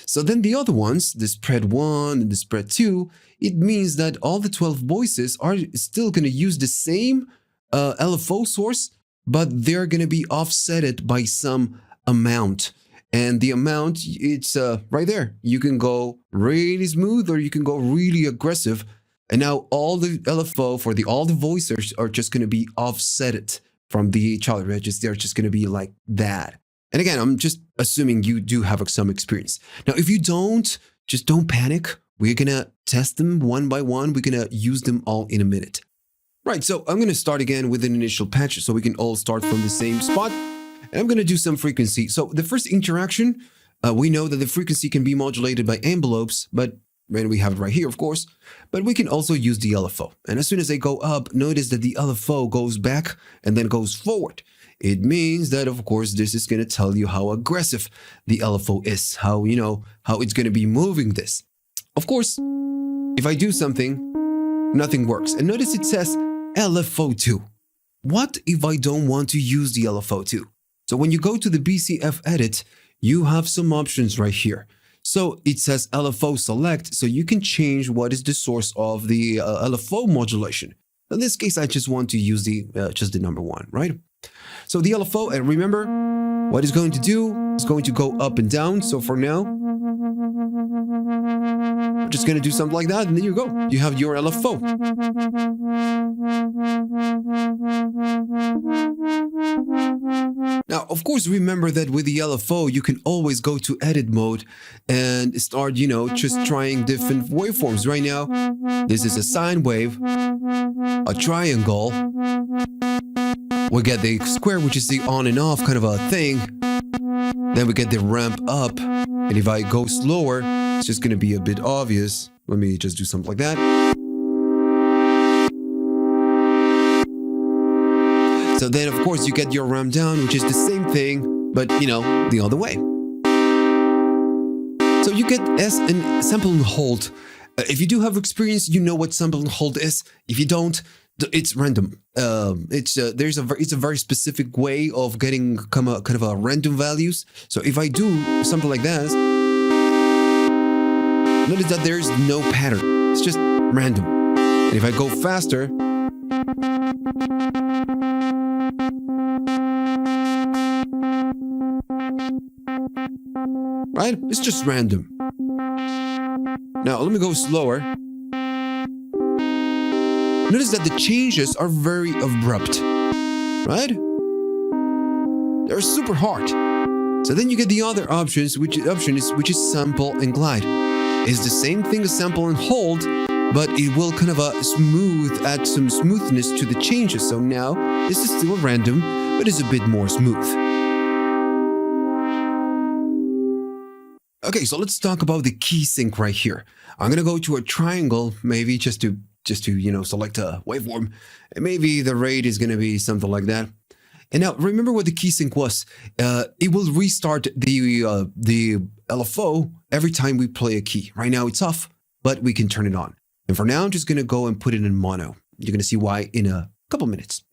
Speaker 1: So then the other ones, the spread 1 and the spread 2, it means that all the 12 voices are still going to use the same LFO source, but they're going to be offsetted by some amount. And the amount, it's right there. You can go really smooth or you can go really aggressive. And now all the LFO for all the voices are just going to be offsetted from the child registers. They're just going to be like that. And again, I'm just assuming you do have some experience. Now, if you don't, just don't panic. We're going to test them one by one. We're going to use them all in a minute. Right, so I'm going to start again with an initial patch so we can all start from the same spot. And I'm going to do some frequency. So the first interaction, we know that the frequency can be modulated by envelopes, but when we have it right here, of course, but we can also use the LFO. And as soon as I go up, notice that the LFO goes back and then goes forward. It means that, of course, this is going to tell you how aggressive the LFO is, how it's going to be moving this. Of course, if I do something, nothing works. And notice it says LFO2. What if I don't want to use the LFO2? So when you go to the BCF edit, you have some options right here. So it says LFO select, so you can change what is the source of the LFO modulation. In this case, I just want to use just the number 1, right? So the LFO, and remember, what it's going to do is going to go up and down. So for now, I'm just going to do something like that, and there you go. You have your LFO. Now, of course, remember that with the LFO, you can always go to edit mode and start, just trying different waveforms. Right now, this is a sine wave, a triangle. We get the square, which is the on and off kind of a thing. Then we get the ramp up. And if I go slower, it's just going to be a bit obvious. Let me just do something like that. So then, of course, you get your ramp down, which is the same thing, but, the other way. So you get S and sample and hold. If you do have experience, you know what sample and hold is. If you don't, it's random. It's a very specific way of getting kind of a random values. So if I do something like that, notice that there is no pattern. It's just random. And if I go faster, right? It's just random. Now, let me go slower. Notice that the changes are very abrupt, right? They're super hard. So then you get the other options, which is sample and glide. It's the same thing as sample and hold, but it will kind of add some smoothness to the changes. So now this is still random, but it's a bit more smooth. Okay, so let's talk about the key sync right here. I'm gonna go to a triangle, maybe just to select a waveform, and maybe the rate is gonna be something like that. And now remember what the key sync was. It will restart the LFO every time we play a key. Right now it's off, but we can turn it on. And for now, I'm just gonna go and put it in mono. You're gonna see why in a couple minutes.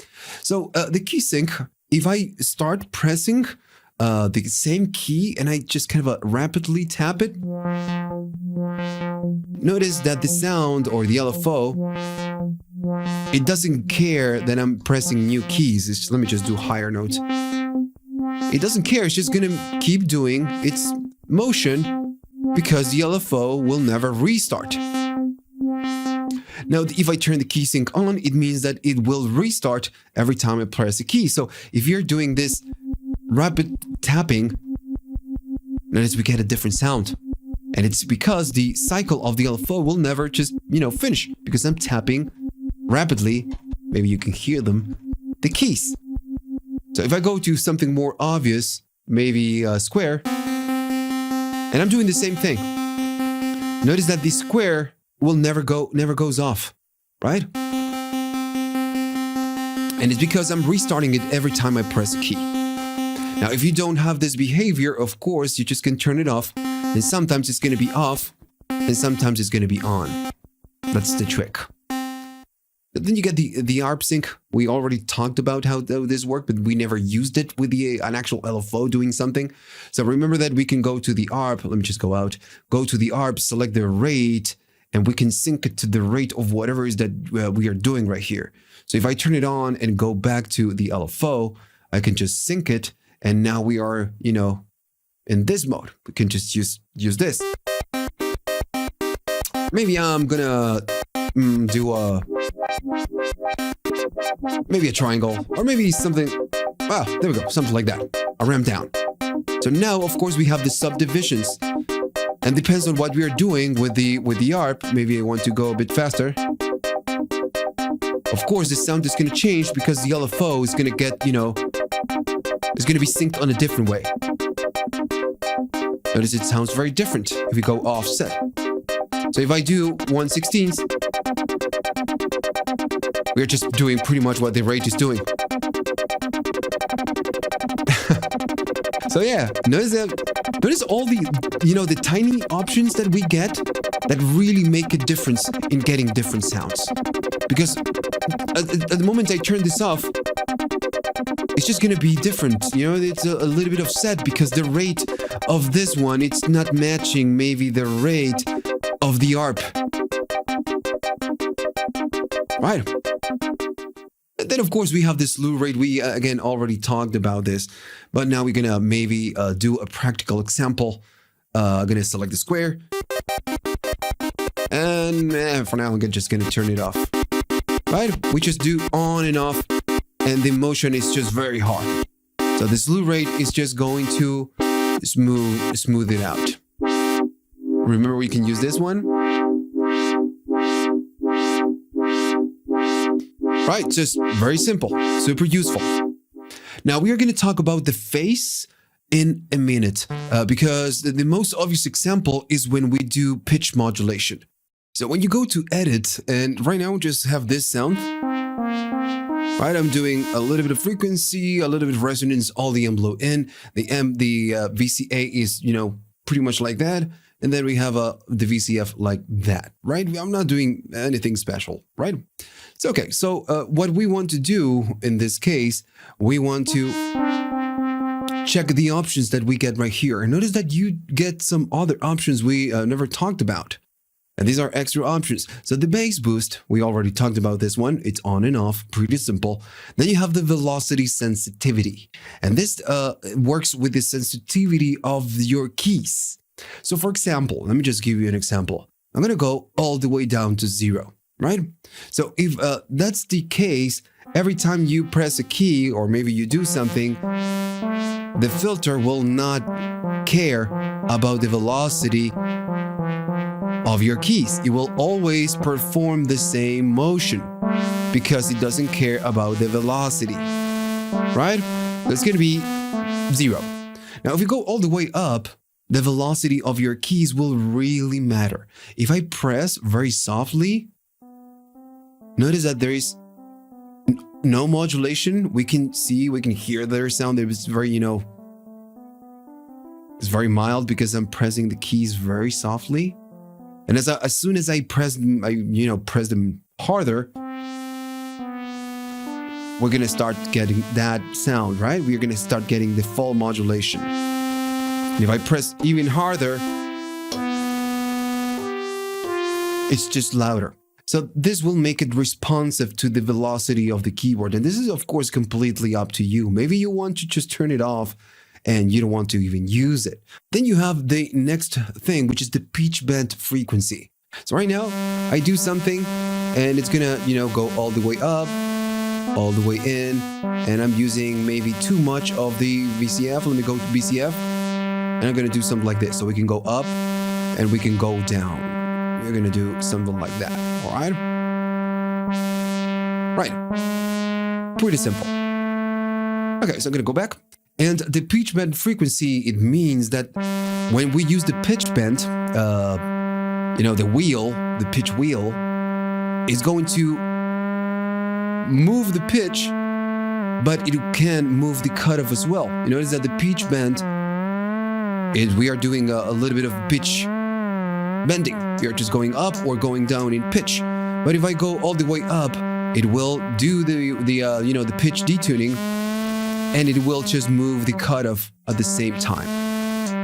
Speaker 1: So the key sync, if I start pressing the same key and I just kind of rapidly tap it, notice that the sound or the LFO, it doesn't care that I'm pressing new keys. Let me just do higher notes. It doesn't care. It's just going to keep doing its motion because the LFO will never restart. Now, if I turn the key sync on, it means that it will restart every time I press a key. So if you're doing this rapid tapping, notice we get a different sound. And it's because the cycle of the LFO will never just, finish because I'm tapping rapidly. Maybe you can hear them, the keys. So if I go to something more obvious, maybe a square, and I'm doing the same thing, notice that the square will never goes off, right? And it's because I'm restarting it every time I press a key. Now, if you don't have this behavior, of course, you just can turn it off. And sometimes it's going to be off, and sometimes it's going to be on. That's the trick. But then you get the ARP sync. We already talked about how this worked, but we never used it with an actual LFO doing something. So remember that we can go to the ARP. Let me just go out. Go to the ARP, select the rate, and we can sync it to the rate of whatever is that we are doing right here. So if I turn it on and go back to the LFO, I can just sync it. And now we are, in this mode. We can just use this. Maybe I'm gonna do maybe a triangle, or maybe something. Wow, there we go, something like that. A ramp down. So now, of course, we have the subdivisions, and depends on what we are doing with the ARP. Maybe I want to go a bit faster. Of course, the sound is gonna change because the LFO is gonna get, it's gonna be synced on a different way. Notice it sounds very different if we go offset. So if I do 1/16, we're just doing pretty much what the rate is doing. So yeah, notice all the, the tiny options that we get that really make a difference in getting different sounds. Because at the moment I turn this off, it's just going to be different. It's a little bit offset because the rate of this one, it's not matching maybe the rate of the ARP. Right. And then, of course, we have this slew rate. We, again, already talked about this. But now we're going to maybe do a practical example. I'm going to select the square. And for now, I'm just going to turn it off. Right? We just do on and off. And the motion is just very hard. So the slew rate is just going to smooth it out. Remember, we can use this one. Right, just very simple, super useful. Now we are going to talk about the phase in a minute because the most obvious example is when we do pitch modulation. So when you go to edit, and right now just have this sound. Right, I'm doing a little bit of frequency, a little bit of resonance, all the low in. The VCA is, pretty much like that. And then we have the VCF like that, right? I'm not doing anything special, right? It's okay. So what we want to do in this case, we want to check the options that we get right here. And notice that you get some other options we never talked about. And these are extra options. So the bass boost, we already talked about this one. It's on and off, pretty simple. Then you have the velocity sensitivity. And this works with the sensitivity of your keys. So for example, let me just give you an example. I'm going to go all the way down to 0, right? So if that's the case, every time you press a key or maybe you do something, the filter will not care about the velocity of your keys. It will always perform the same motion because it doesn't care about the velocity, right? That's going to be 0. Now, if you go all the way up, the velocity of your keys will really matter. If I press very softly, notice that there is no modulation. We can hear their sound. It's very, it's very mild because I'm pressing the keys very softly. And as soon as I press them, press them harder, we're gonna start getting that sound, right? We're gonna start getting the full modulation. And if I press even harder, it's just louder. So this will make it responsive to the velocity of the keyboard. And this is, of course, completely up to you. Maybe you want to just turn it off and you don't want to even use it. Then you have the next thing, which is the pitch bend frequency. So right now I do something and it's gonna, go all the way up, all the way in, and I'm using maybe too much of the VCF. Let me go to VCF and I'm gonna do something like this. So we can go up and we can go down. We're gonna do something like that, all right? Right, pretty simple. Okay, so I'm gonna go back. And the pitch bend frequency, it means that when we use the pitch bend, the wheel, the pitch wheel, is going to move the pitch, but it can move the cutoff as well. You notice that the pitch bend, we are doing a little bit of pitch bending. We are just going up or going down in pitch. But if I go all the way up, it will do the pitch detuning, and it will just move the cutoff at the same time.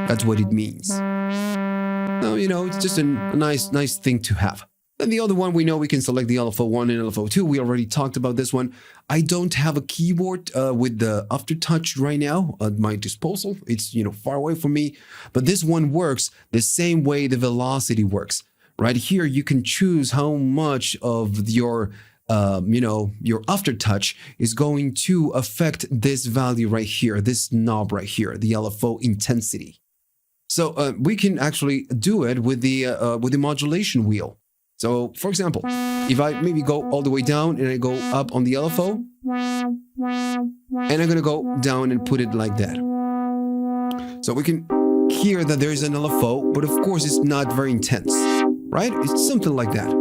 Speaker 1: That's what it means. So, it's just a nice thing to have. And the other one, we know we can select the LFO1 and LFO2. We already talked about this one. I don't have a keyboard with the aftertouch right now at my disposal. It's, far away from me. But this one works the same way the velocity works. Right here, you can choose how much of your aftertouch is going to affect this value right here, this knob right here, the LFO intensity. So we can actually do it with the modulation wheel. So for example, if I maybe go all the way down and I go up on the LFO, and I'm gonna go down and put it like that. So we can hear that there is an LFO, but of course it's not very intense, right? It's something like that.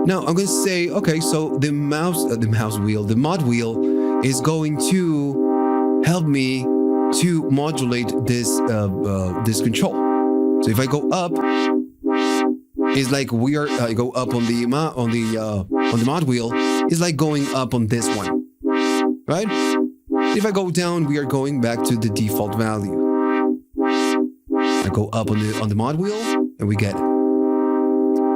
Speaker 1: Now I'm going to say, okay, so the mod wheel is going to help me to modulate this control. So if I go up, it's like I go up on the mod wheel. It's like going up on this one, right? If I go down, we are going back to the default value. I go up on the mod wheel, and we get it.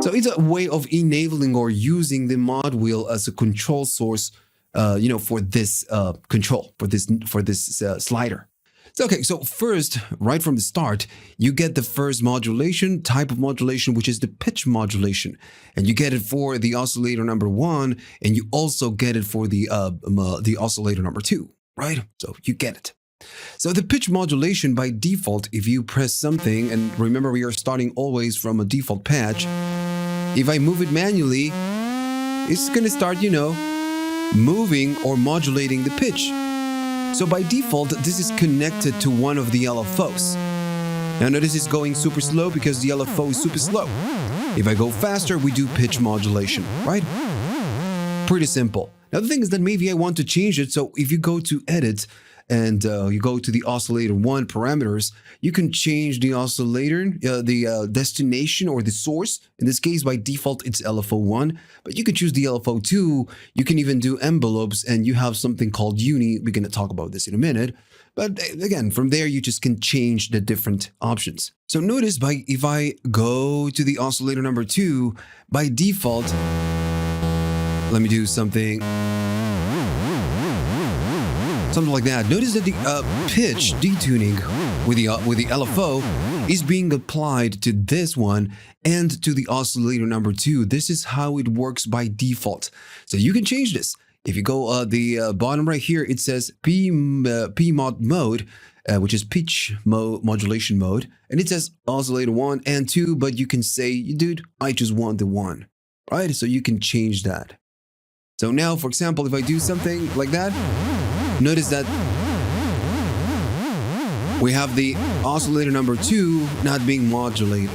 Speaker 1: So it's a way of enabling or using the mod wheel as a control source, for this control, for this slider. So, okay, so first, right from the start, you get the first type of modulation, which is the pitch modulation. And you get it for the oscillator number 1, and you also get it for the oscillator number 2, right? So you get it. So the pitch modulation by default, if you press something, and remember we are starting always from a default patch, if I move it manually, it's going to start, moving or modulating the pitch. So by default, this is connected to one of the LFOs. Now notice it's going super slow because the LFO is super slow. If I go faster, we do pitch modulation, right? Pretty simple. Now the thing is that maybe I want to change it. So if you go to Edit and you go to the oscillator 1 parameters, you can change the oscillator, the destination or the source. In this case, by default, it's LFO 1, but you can choose the LFO 2. You can even do envelopes, and you have something called uni. We're going to talk about this in a minute. But again, from there, you just can change the different options. So notice if I go to the oscillator number 2, by default, let me do something like that. Notice that the pitch detuning with the LFO is being applied to this one and to the oscillator number 2. This is how it works by default. So you can change this. If you go the bottom right here, it says PMod mode, which is pitch modulation mode, and it says oscillator 1 and 2, but you can say, dude, I just want the 1, right? So you can change that. So now, for example, if I do something like that, notice that we have the oscillator number 2 not being modulated.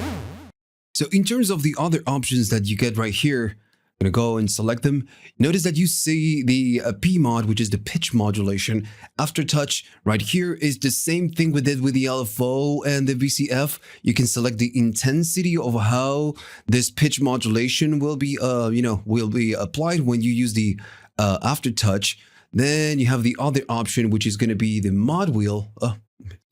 Speaker 1: So in terms of the other options that you get right here, I'm going to go and select them. Notice that you see the PMod, which is the pitch modulation. Aftertouch right here is the same thing we did with the LFO and the VCF. You can select the intensity of how this pitch modulation will be, will be applied when you use the aftertouch. Then you have the other option, which is going to be the mod wheel. Oh,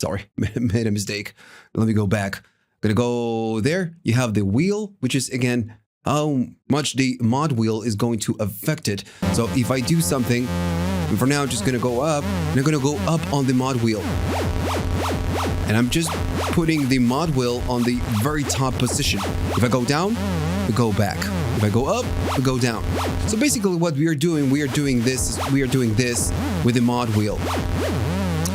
Speaker 1: sorry, made a mistake. Let me go back. I'm going to go there. You have the wheel, which is, again, how much the mod wheel is going to affect it. So if I do something, and for now I'm just going to go up, and I'm going to go up on the mod wheel. And I'm just putting the mod wheel on the very top position. If I go down, we go back. If I go up, we go down. So basically what we are doing this with the mod wheel.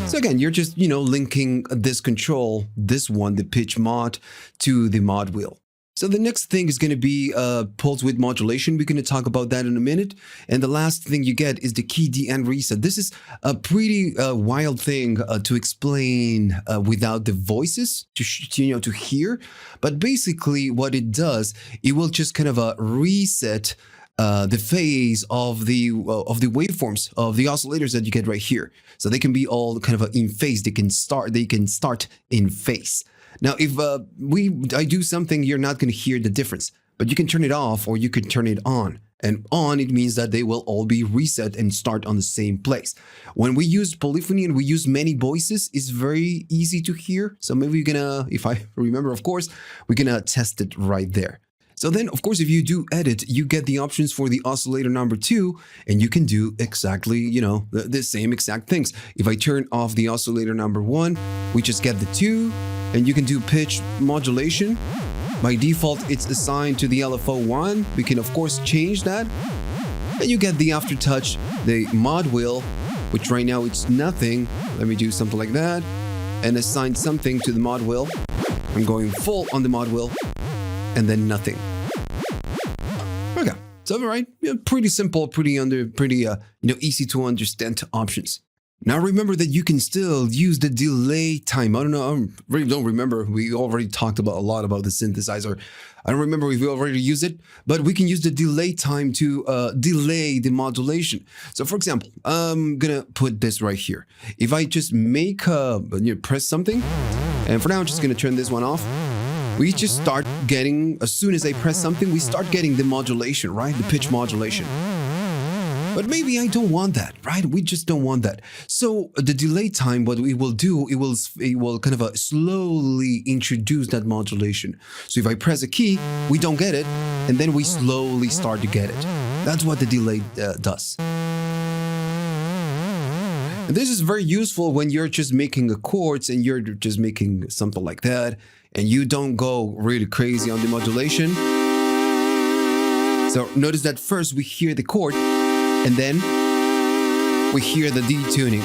Speaker 1: So again, you're just, linking this control, this one, the pitch mod, to the mod wheel. So the next thing is going to be pulse width modulation. We're going to talk about that in a minute. And the last thing you get is the key DN reset. This is a pretty wild thing to explain without the voices to hear. But basically what it does, it will just kind of reset the phase of the waveforms of the oscillators that you get right here. So they can be all kind of in phase. They can start in phase. Now, if I do something, you're not going to hear the difference, but you can turn it off or you can turn it on. And on, it means that they will all be reset and start on the same place. When we use polyphony and we use many voices, it's very easy to hear. So maybe we're gonna, if I remember, of course, we're gonna test it right there. So then, of course, if you do edit, you get the options for the oscillator number 2, and you can do exactly, the same exact things. If I turn off the oscillator number 1, we just get the 2, and you can do pitch modulation. By default, it's assigned to the LFO 1. We can, of course, change that. And you get the aftertouch, the mod wheel, which right now it's nothing. Let me do something like that, and assign something to the mod wheel. I'm going full on the mod wheel, and then nothing. Okay, so all right, pretty simple, pretty easy to understand options. Now remember that you can still use the delay time. I really don't remember. We already talked a lot about the synthesizer. I don't remember if we already used it, but we can use the delay time to delay the modulation. So for example, I'm gonna put this right here. If I just make press something, and for now I'm just gonna turn this one off. We just start getting, as soon as I press something, we start getting the modulation, right? The pitch modulation. But maybe I don't want that, right? We just don't want that. So the delay time, what we will do, it will kind of slowly introduce that modulation. So if I press a key, we don't get it, and then we slowly start to get it. That's what the delay does. And this is very useful when you're just making a chords and you're just making something like that, and you don't go really crazy on the modulation. So notice that first we hear the chord, and then we hear the detuning.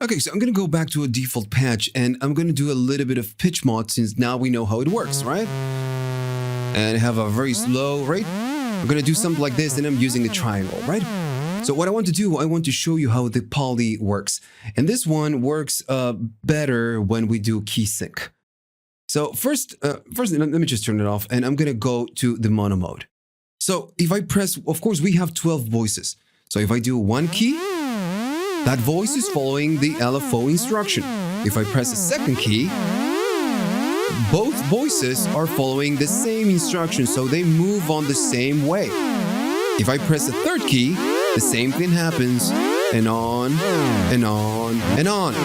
Speaker 1: Okay, so I'm going to go back to a default patch and I'm going to do a little bit of pitch mod since now we know how it works, right? And have a very slow rate. I'm going to do something like this and I'm using a triangle, right? So what I want to do, I want to show you how the poly works. And this one works better when we do key sync. So first, let me just turn it off and I'm going to go to the mono mode. So if I press, of course, we have 12 voices. So if I do one key, that voice is following the LFO instruction. If I press a second key, both voices are following the same instruction, so they move on the same way. If I press a third key, the same thing happens, and on, and on, and on.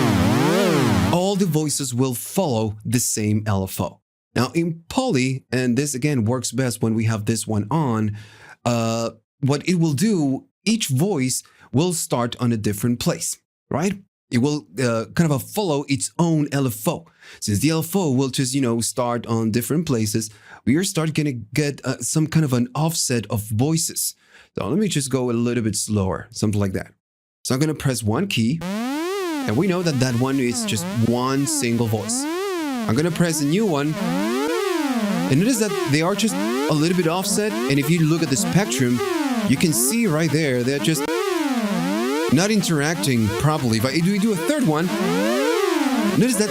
Speaker 1: All the voices will follow the same LFO. Now in poly, and this again works best when we have this one on, what it will do, each voice will start on a different place, right? It will kind of follow its own LFO. Since the LFO will just, start on different places, we are going to get some kind of an offset of voices. So let me just go a little bit slower, something like that. So I'm going to press one key, and we know that that one is just one single voice. I'm going to press a new one, and notice that they are just a little bit offset, and if you look at the spectrum, you can see right there, they're just not interacting properly. If I do a third one, notice that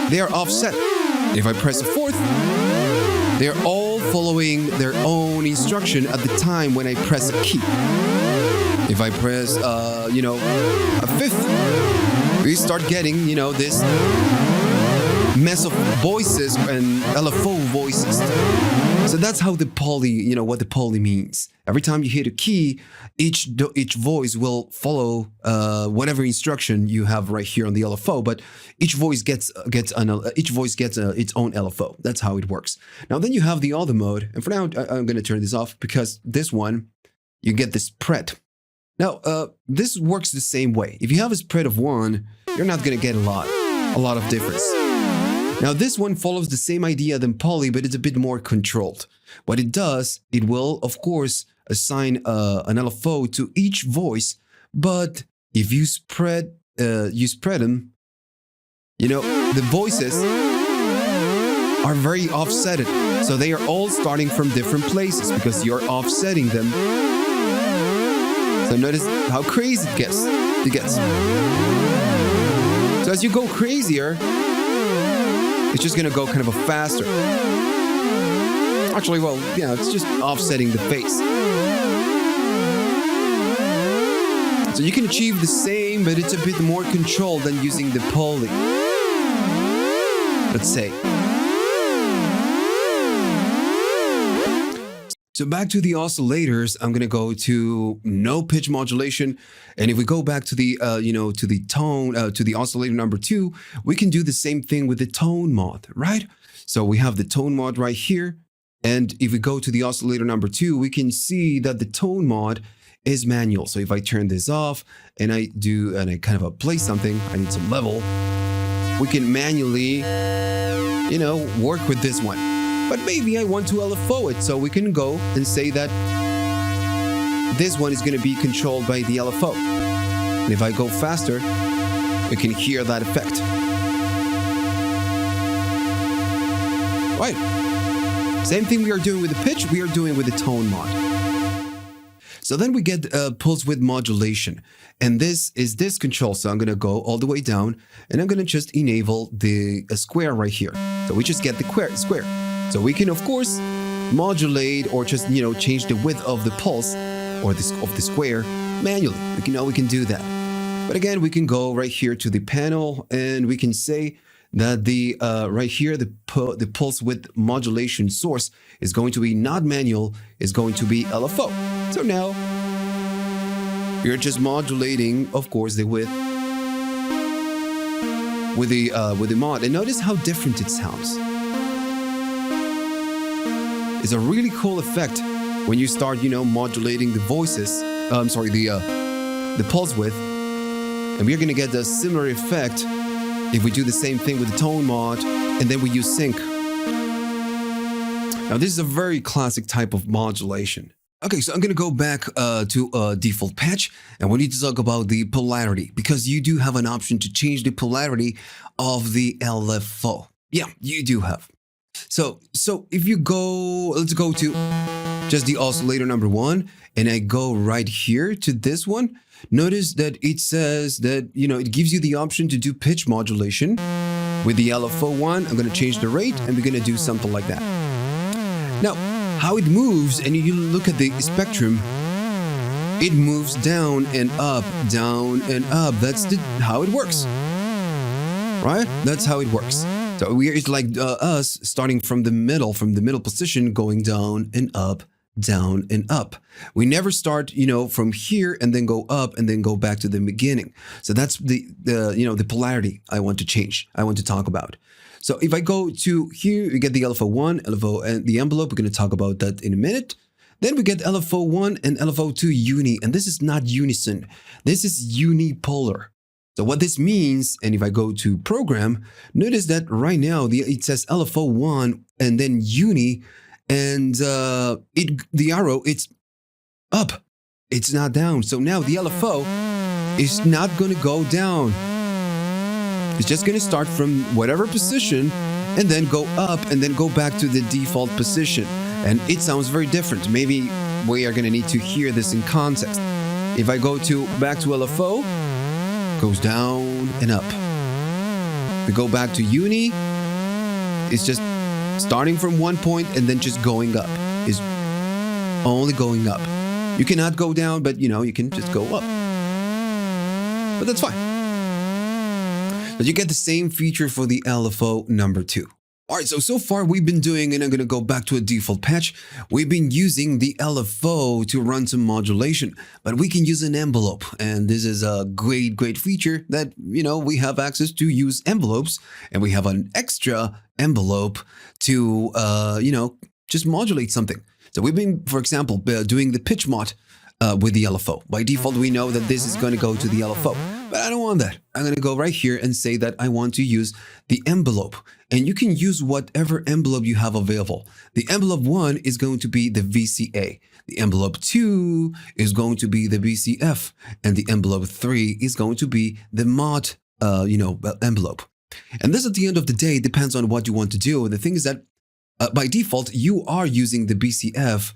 Speaker 1: they are offset. If I press a fourth, they're all following their own instruction at the time when I press a key. If I press, a fifth, we start getting, this mess of voices and LFO voices. So that's how the poly, what the poly means. Every time you hit a key, each voice will follow whatever instruction you have right here on the LFO, but each voice gets its own LFO. That's how it works. Now then you have the other mode, and for now I'm going to turn this off because this one you get the spread. Now this works the same way. If you have a spread of 1, you're not going to get a lot of difference. Now this one follows the same idea than poly, but it's a bit more controlled. What it does, it will of course assign an LFO to each voice, but if you spread them, the voices are very offsetted. So they are all starting from different places because you're offsetting them. So notice how crazy it gets. So as you go crazier, it's just going to go kind of a faster. Actually, well, it's just offsetting the face. So you can achieve the same, but it's a bit more controlled than using the poly. Let's say. So back to the oscillators, I'm going to go to no pitch modulation. And if we go back to the, to the tone, to the oscillator number 2, we can do the same thing with the tone mod, right? So we have the tone mod right here. And if we go to the oscillator number 2, we can see that the tone mod is manual. So if I turn this off and I kind of play something, I need some level, we can manually, work with this one. But maybe I want to LFO it, so we can go and say that this one is going to be controlled by the LFO. And if I go faster, we can hear that effect. Right. Same thing we are doing with the pitch, we are doing with the tone mod. So then we get pulse width modulation. And this is this control. So I'm going to go all the way down and I'm going to just enable the square right here. So we just get the square. So we can, of course, modulate or just, change the width of the pulse or of the square manually. We can do that. But again, we can go right here to the panel and we can say that the right here, the pulse width modulation source is going to be not manual, is going to be LFO. So now we're just modulating, of course, the width with the mod. And notice how different it sounds. It's a really cool effect when you start, modulating the voices. The pulse width, and we're going to get a similar effect if we do the same thing with the tone mod, and then we use sync. Now, this is a very classic type of modulation. Okay, so I'm going to go back to a default patch, and we need to talk about the polarity, because you do have an option to change the polarity of the LFO. Yeah, you do have. So if you go, let's go to just the oscillator number 1, and I go right here to this one. Notice that it says that, it gives you the option to do pitch modulation. With the LFO one, I'm going to change the rate, and we're going to do something like that. Now, how it moves, and you look at the spectrum, it moves down and up, down and up. That's how it works, right? That's how it works. So it's like us starting from the middle position, going down and up, down and up. We never start, from here and then go up and then go back to the beginning. So that's the polarity I want to change. I want to talk about. So if I go to here, we get the LFO1, LFO, and the envelope. We're going to talk about that in a minute. Then we get LFO1 and LFO2 uni, and this is not unison. This is unipolar. So what this means, and if I go to program, notice that right now it says LFO1 and then uni, and the arrow, it's up. It's not down. So now the LFO is not going to go down. It's just going to start from whatever position and then go up and then go back to the default position. And it sounds very different. Maybe we are going to need to hear this in context. If I go back to LFO, goes down and up. We go back to uni, it's just starting from one point and then just going up. It's only going up. You cannot go down, but you can just go up. But that's fine. But you get the same feature for the LFO number 2. All right, so far we've been doing, and I'm going to go back to a default patch, we've been using the LFO to run some modulation, but we can use an envelope. And this is a great feature that, we have access to use envelopes, and we have an extra envelope to, just modulate something. So we've been, for example, doing the pitch mod with the LFO. By default, we know that this is going to go to the LFO. But I don't want that. I'm going to go right here and say that I want to use the envelope. And you can use whatever envelope you have available. The envelope 1 is going to be the VCA. The envelope 2 is going to be the VCF. And the envelope 3 is going to be the mod, envelope. And this, at the end of the day, depends on what you want to do. The thing is that by default, you are using the BCF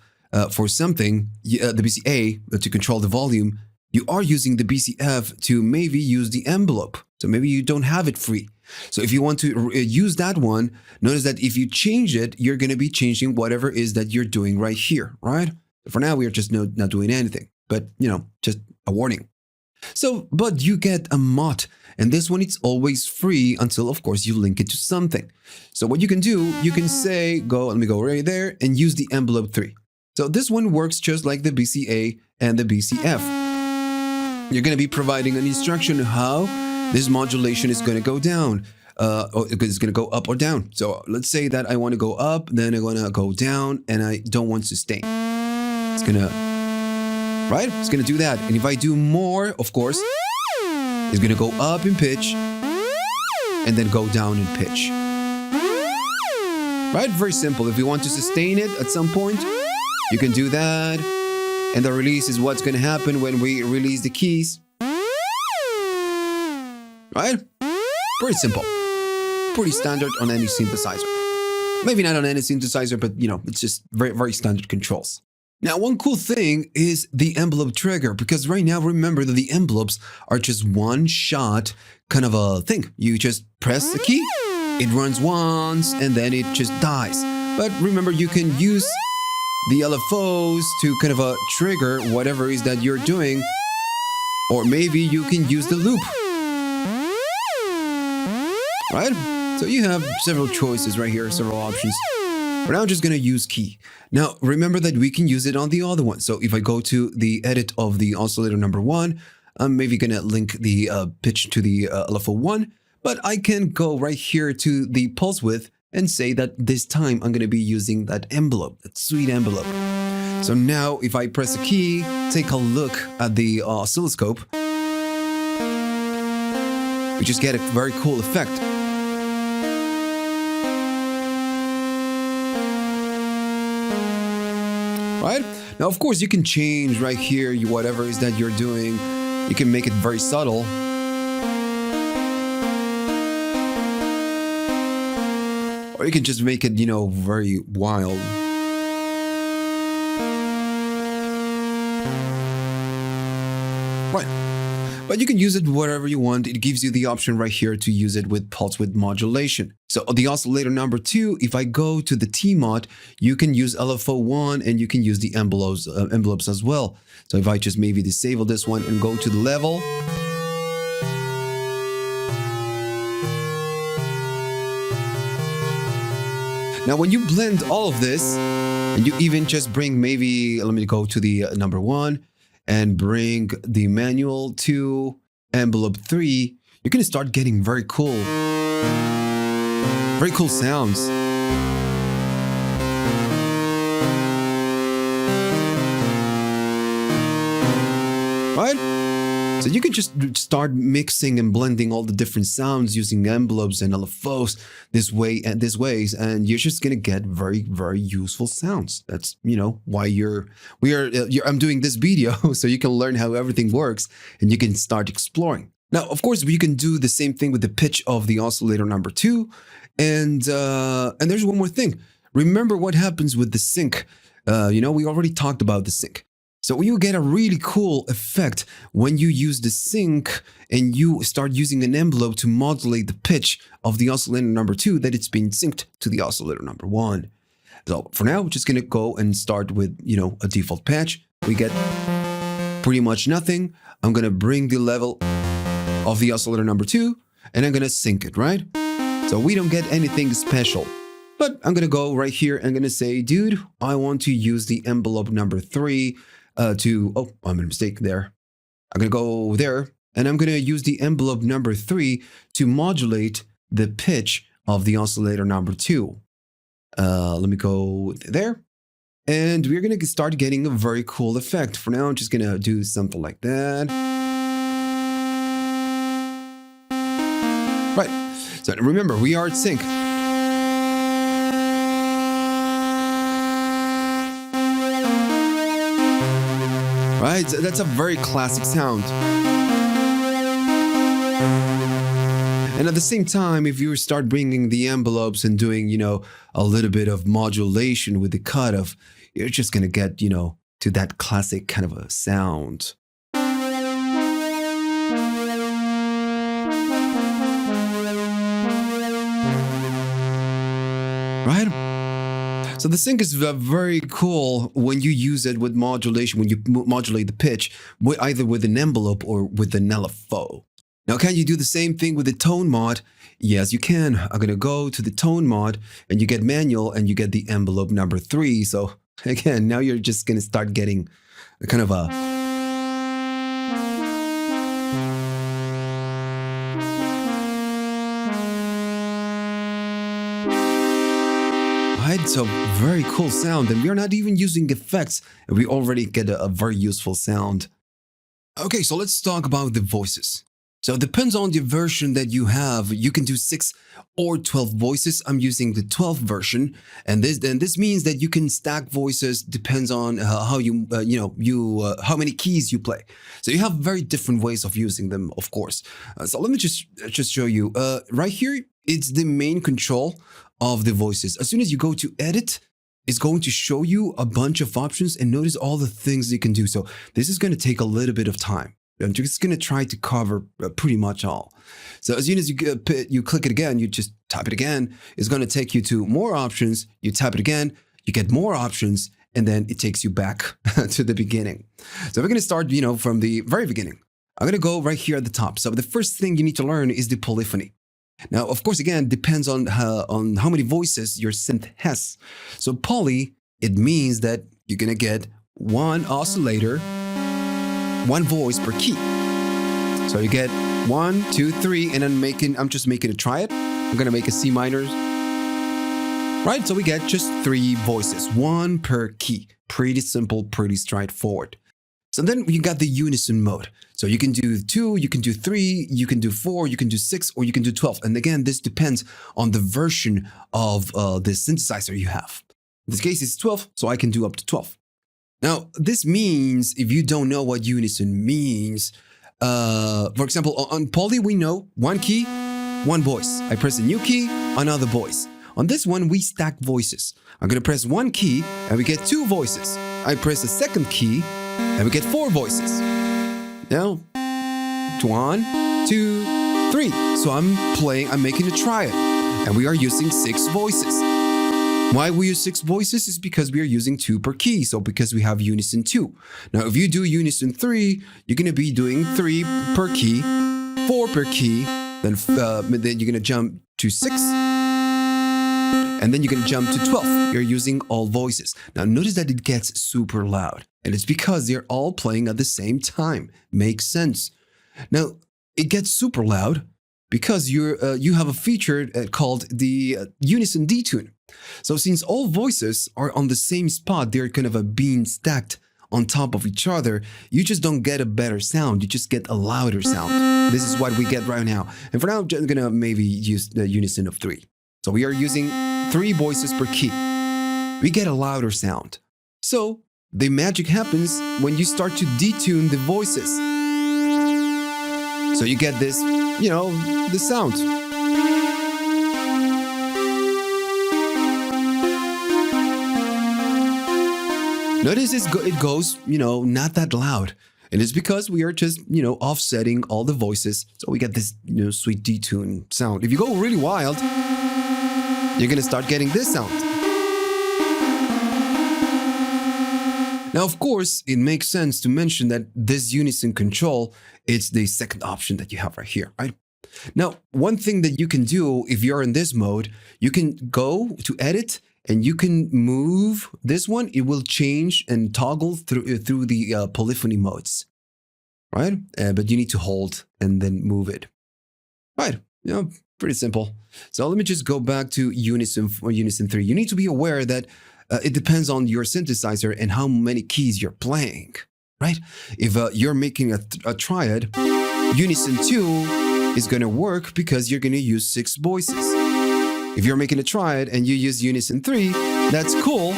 Speaker 1: for something, the BCA to control the volume. You are using the BCF to maybe use the envelope. So maybe you don't have it free. So if you want to use that one, notice that if you change it, you're going to be changing whatever is that you're doing right here, right? For now, we are just not doing anything, but just a warning. So, but you get a mod, and this one, it's always free until, of course, you link it to something. So what you can do, you can say, let me go right there and use the envelope 3. So this one works just like the BCA and the BCF. You're going to be providing an instruction how this modulation is going to go down, or it's going to go up or down. So let's say that I want to go up, then I want to go down, and I don't want sustain. It's going to, right? It's going to do that. And if I do more, of course, it's going to go up in pitch and then go down in pitch. Right? Very simple. If you want to sustain it at some point, you can do that. And the release is what's going to happen when we release the keys. Right? Pretty simple. Pretty standard on any synthesizer. Maybe not on any synthesizer, but it's just very standard controls. Now, one cool thing is the envelope trigger, because right now, remember that the envelopes are just one shot kind of a thing. You just press the key, it runs once, and then it just dies. But remember, you can use the LFOs to kind of trigger whatever is that you're doing, or maybe you can use the loop, right? So you have several choices right here, several options. But now I'm just going to use key. Now, remember that we can use it on the other one. So if I go to the edit of the oscillator number 1, I'm maybe going to link the pitch to the LFO 1, but I can go right here to the pulse width and say that this time I'm going to be using that envelope, that sweet envelope. So now if I press a key, take a look at the oscilloscope, we just get a very cool effect. right? Now, of course, you can change right here, whatever it is that you're doing. You can make it very subtle. Or you can just make it, very wild. Right. But you can use it whatever you want. It gives you the option right here to use it with pulse width modulation. So the oscillator number 2, if I go to the T mod, you can use LFO1 and you can use the envelopes as well. So if I just maybe disable this one and go to the level. Now, when you blend all of this, and you even just bring maybe, let me go to the number 1 and bring the manual to envelope 3, you're going to start getting very cool sounds. Right? So you can just start mixing and blending all the different sounds using envelopes and LFOs this way and this ways, and you're just gonna get very, very useful sounds. That's why I'm doing this video so you can learn how everything works and you can start exploring. Now, of course, you can do the same thing with the pitch of the oscillator number 2, and there's one more thing. Remember what happens with the sync. We already talked about the sync. So you get a really cool effect when you use the sync and you start using an envelope to modulate the pitch of the oscillator number 2 that it's being synced to the oscillator number 1. So for now, we're just going to go and start with, a default patch. We get pretty much nothing. I'm going to bring the level of the oscillator number 2 and I'm going to sync it, right? So we don't get anything special. But I'm going to go right here and I'm going to say, dude, I want to use the envelope number 3 I made a mistake there. I'm going to go there and I'm going to use the envelope number 3 to modulate the pitch of the oscillator number 2. Let me go there. And we're going to start getting a very cool effect. For now, I'm just going to do something like that. Right. So remember, we are at sync. Right, that's a very classic sound. And at the same time, if you start bringing the envelopes and doing, a little bit of modulation with the cutoff, you're just going to get, to that classic kind of a sound. Right? So the sync is very cool when you use it with modulation, when you modulate the pitch, either with an envelope or with an LFO. Now, can you do the same thing with the tone mod? Yes, you can. I'm going to go to the tone mod and you get manual and you get the envelope number 3. So again, now you're just going to start getting a kind of a... So very cool sound, and we're not even using effects and we already get a very useful sound. Okay, so let's talk about the voices. So it depends on the version that you have. You can do 6 or 12 voices. I'm using the 12 version, and this means that you can stack voices. Depends on how how many keys you play. So you have very different ways of using them, of course. So let me just show you. Right here, it's the main control of the voices. As soon as you go to edit, it's going to show you a bunch of options and notice all the things you can do. So this is going to take a little bit of time. I'm just going to try to cover pretty much all. So as soon as you click it again, you just tap it again. It's going to take you to more options. You tap it again, you get more options, and then it takes you back to the beginning. So we're going to start, from the very beginning. I'm going to go right here at the top. So the first thing you need to learn is the polyphony. Now, of course, again, depends on how many voices your synth has. So poly, it means that you're going to get one oscillator, one voice per key. So you get 1, 2, 3, and I'm just making a triad. I'm going to make a C minor. Right, so we get just 3 voices, 1 per key. Pretty simple, pretty straightforward. So then you got the unison mode. So you can do 2, you can do 3, you can do 4, you can do 6, or you can do 12. And again, this depends on the version of the synthesizer you have. In this case, it's 12, so I can do up to 12. Now, this means if you don't know what unison means, for example, on poly, we know one key, one voice. I press a new key, another voice. On this one, we stack voices. I'm going to press one key and we get two voices. I press a second key and we get four voices. Now, 1, 2, 3. So I'm making a triad and we are using 6 voices. Why we use 6 voices is because we are using 2 per key. So because we have unison 2. Now, if you do unison 3, you're going to be doing 3 per key, 4 per key, then you're going to jump to 6. And then you're going to jump to 12. You're using all voices. Now notice that it gets super loud. And it's because they're all playing at the same time. Makes sense. Now, it gets super loud because you have a feature called the unison detune. So since all voices are on the same spot, they're kind of being stacked on top of each other, you just don't get a better sound. You just get a louder sound. This is what we get right now. And for now, I'm going to maybe use the unison of 3. So we are using 3 voices per key. We get a louder sound. So the magic happens when you start to detune the voices. So you get this, the sound. Notice it goes, not that loud. And it's because we are just, offsetting all the voices. So we get this, sweet detune sound. If you go really wild, you're going to start getting this sound. Now, of course, it makes sense to mention that this unison control is the second option that you have right here, right? Now, one thing that you can do if you're in this mode, you can go to edit and you can move this one. It will change and toggle through the polyphony modes, right? But you need to hold and then move it, right? Pretty simple. So let me just go back to unison or unison 3. You need to be aware that it depends on your synthesizer and how many keys you're playing, right? If you're making a triad, unison 2 is going to work because you're going to use 6 voices. If you're making a triad and you use unison 3, that's cool.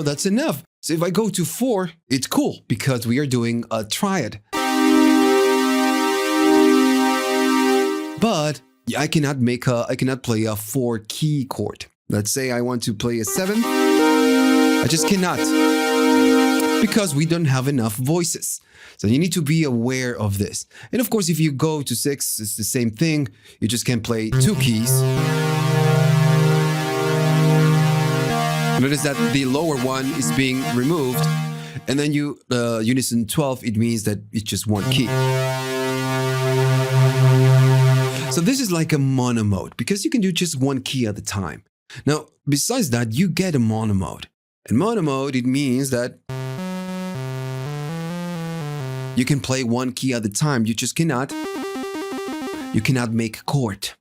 Speaker 1: That's enough. So if I go to 4, it's cool because we are doing a triad. But I cannot play a 4 key chord. Let's say I want to play a 7. I just cannot because we don't have enough voices. So you need to be aware of this. And of course, if you go to 6, it's the same thing. You just can play 2 keys. Notice that the lower one is being removed. And then unison 12, it means that it's just 1 key. So this is like a mono mode because you can do just 1 key at a time. Now, besides that, you get a mono mode. And mono mode, it means that you can play 1 key at a time. You cannot make a chord.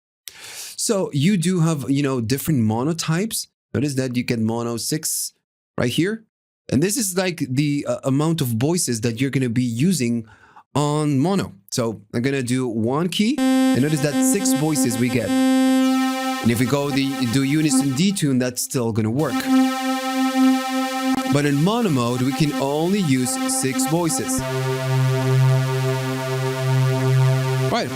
Speaker 1: So you do have, different monotypes. Notice that you get mono 6 right here. And this is like the amount of voices that you're going to be using on mono. So I'm going to do 1 key. And notice that 6 voices we get. And if we do unison detune, that's still going to work. But in mono mode, we can only use 6 voices. Right.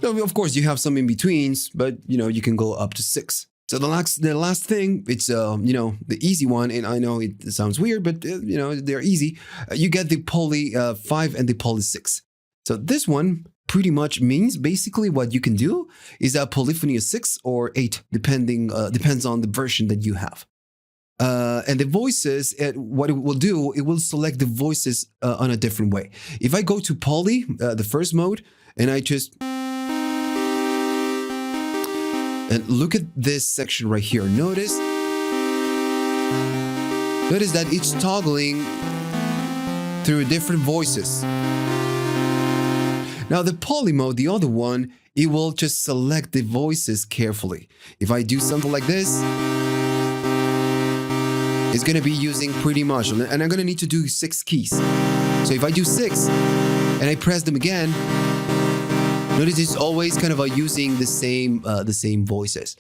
Speaker 1: So of course, you have some in-betweens, but you can go up to 6. So the last thing, it's the easy one, and I know it sounds weird, but they're easy. You get the poly 5 and the poly 6. So this one pretty much means basically what you can do is a polyphony of 6 or 8, depends on the version that you have. And the voices, what it will do, it will select the voices on a different way. If I go to poly, the first mode, and I just and look at this section right here. Notice that it's toggling through different voices. Now the poly mode, the other one, it will just select the voices carefully. If I do something like this, it's going to be using pretty much, and I'm going to need to do 6 keys. So if I do 6 and I press them again, notice it's always kind of using the same voices.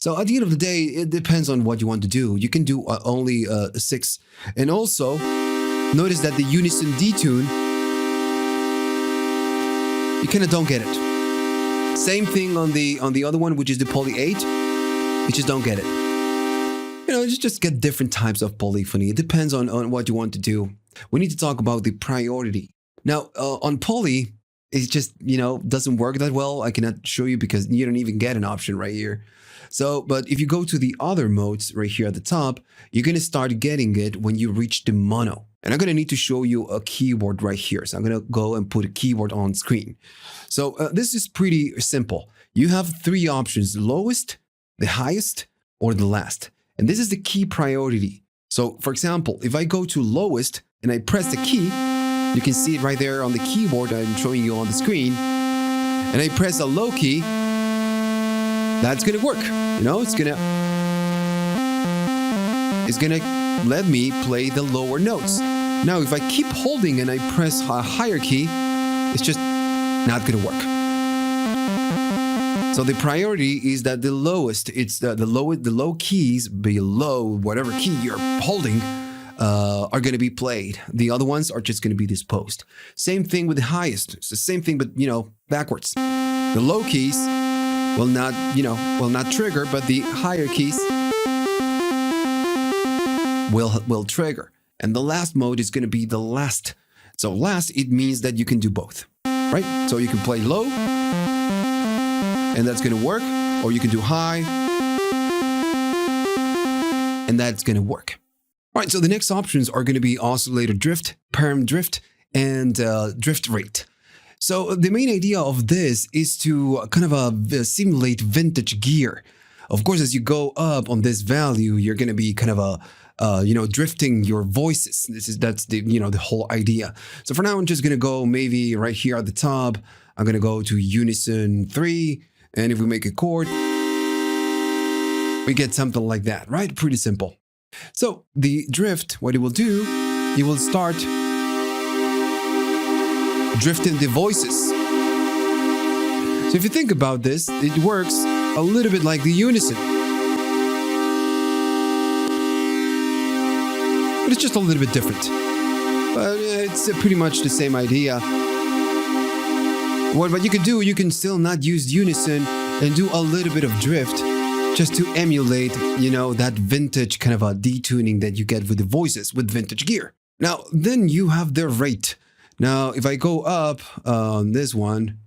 Speaker 1: So at the end of the day, it depends on what you want to do. You can do only 6. And also, notice that the unison detune, you kind of don't get it. Same thing on the other one, which is the poly 8. You just don't get it. You know, you just get different types of polyphony. It depends on what you want to do. We need to talk about the priority. Now, on poly, it just, you know, doesn't work that well. I cannot show you because you don't even get an option right here. So, but if you go to the other modes right here at the top, you're going to start getting it when you reach the mono. And I'm going to need to show you a keyword right here. So I'm going to go and put a keyword on screen. So this is pretty simple. You have 3 options: the lowest, the highest, or the last. And this is the key priority. So for example, if I go to lowest and I press the key, you can see it right there on the keyboard I'm showing you on the screen. And I press a low key, that's gonna work. You know, it's gonna let me play the lower notes. Now, if I keep holding and I press a higher key, it's just not gonna work. So the priority is that the lowest, it's the low keys below whatever key you're holding are going to be played. The other ones are just going to be disposed. Same thing with the highest. It's the same thing, but you know, backwards. The low keys will not trigger, but the higher keys will trigger. And the last mode is going to be the last. So last, it means that you can do both, right? So you can play low, and that's going to work, or you can do high, and that's going to work. All right, so the next options are going to be oscillator drift, Param Drift, and drift rate. So the main idea of this is to kind of simulate vintage gear. Of course, as you go up on this value, you're going to be kind of drifting your voices. That's the whole idea. So for now, I'm just going to go maybe right here at the top. I'm going to go to unison 3. And if we make a chord, we get something like that, right? Pretty simple. So the drift, what it will do, it will start drifting the voices. So if you think about this, it works a little bit like the unison. But it's just a little bit different. But it's pretty much the same idea. What you can do, you can still not use unison and do a little bit of drift just to emulate, that vintage kind of a detuning that you get with the voices with vintage gear. Now, then you have the rate. Now, if I go up on this one,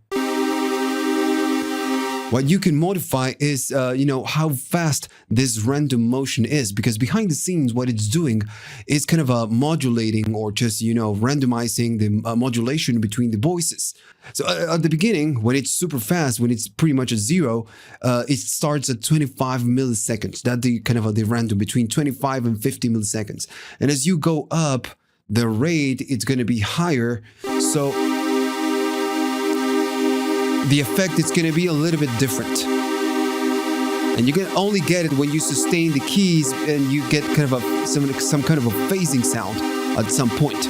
Speaker 1: what you can modify is, how fast this random motion is, because behind the scenes, what it's doing is kind of modulating or just, randomizing the modulation between the voices. So at the beginning, when it's super fast, when it's pretty much a 0, it starts at 25 milliseconds. That's the kind of the random between 25 and 50 milliseconds. And as you go up, the rate, it's going to be higher. So the effect is going to be a little bit different. And you can only get it when you sustain the keys and you get kind of some kind of a phasing sound at some point.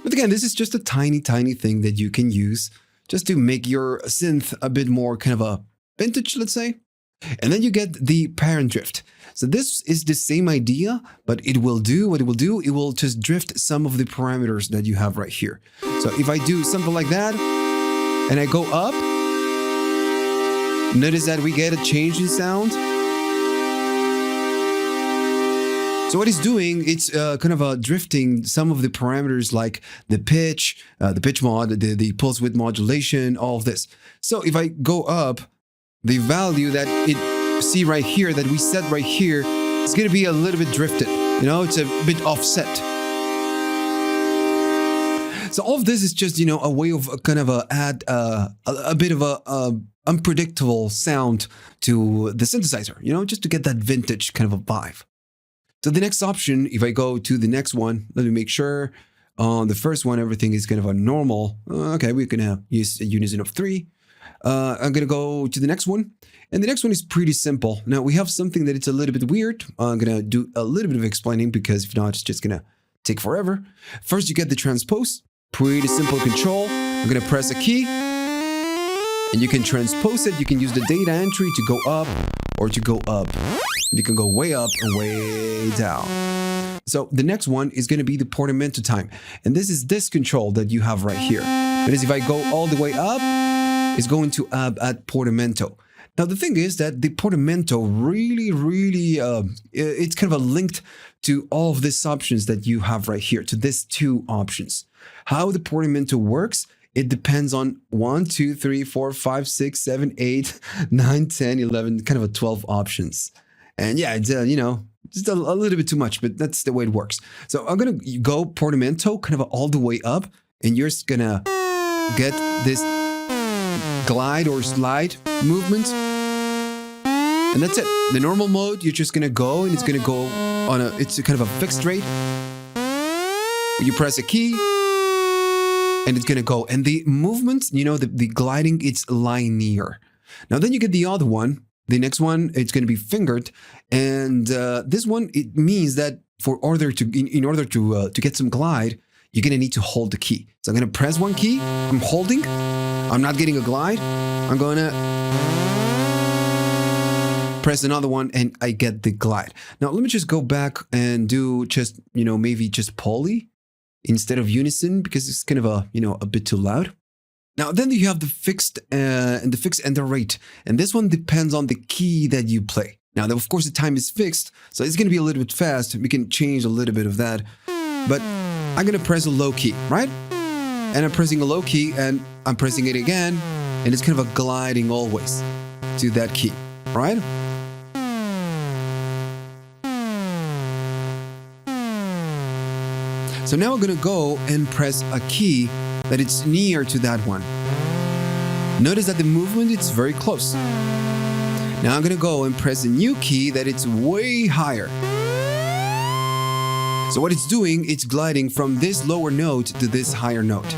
Speaker 1: But again, this is just a tiny thing that you can use just to make your synth a bit more kind of a vintage, let's say. And then you get the Param Drift. So this is the same idea, but it will do what it will do. It will just drift some of the parameters that you have right here. So if I do something like that and I go up, notice that we get a change in sound. So what it's doing, it's kind of drifting some of the parameters like the pitch mod, the pulse width modulation, all of this. So if I go up, the value that it see right here, that we set right here, is going to be a little bit drifted. It's a bit offset. So all of this is just, a way of kind of add a bit of a unpredictable sound to the synthesizer, just to get that vintage kind of a vibe. So the next option, if I go to the next one, let me make sure on the first one, everything is kind of a normal. Okay, we're going to use a unison of 3. I'm going to go to the next one. And the next one is pretty simple. Now, we have something that it's a little bit weird. I'm going to do a little bit of explaining because if not, it's just going to take forever. First, you get the transpose. Pretty simple control. I'm going to press a key. And you can transpose it. You can use the data entry to go up or to go up. You can go way up and way down. So the next one is going to be the portamento time. And this is this control that you have right here. That is, if I go all the way up, it's going to add portamento. Now, the thing is that the portamento really, it's kind of linked to all of these options that you have right here, to these two options. How the portamento works, it depends on 1, 2, 3, 4, 5, 6, 7, 8, 9, 10, 11, kind of a 12 options. And yeah, it's, you know, just a little bit too much, but that's the way it works. So I'm going to go portamento kind of all the way up, and you're just going to get this glide or slide movement. And that's it. The normal mode, you're just going to go, and it's going to go on it's kind of a fixed rate. You press a key, and it's going to go. And the movement, you know, the gliding, it's linear. Now, then you get the other one. The next one, it's going to be fingered. And this one, it means that in order to get some glide, you're going to need to hold the key. So I'm going to press one key. I'm holding. I'm not getting a glide. I'm going to press another one, and I get the glide. Now, let me just go back and do just, you know, maybe just poly instead of unison, because it's kind of a, you know, a bit too loud. Now, then you have the fixed and the rate. And this one depends on the key that you play. Now, of course, the time is fixed, so it's going to be a little bit fast. We can change a little bit of that. But I'm going to press a low key, right? And I'm pressing a low key, and I'm pressing it again. And it's kind of a gliding always to that key, right? So now I'm going to go and press a key that it's near to that one. Notice that the movement is very close. Now I'm going to go and press a new key that it's way higher. So what it's doing, it's gliding from this lower note to this higher note.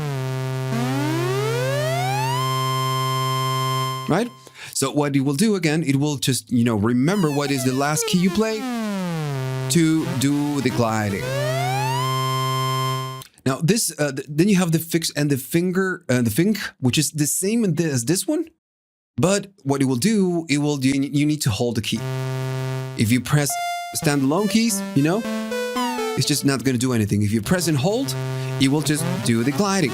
Speaker 1: Right? So what it will do again, it will just, you know, remember what is the last key you play to do the gliding. Now this, then you have the fix and the finger, the fink, which is the same as this one, but what it will do, you need to hold the key. If you press standalone keys, you know, it's just not going to do anything. If you press and hold, it will just do the gliding.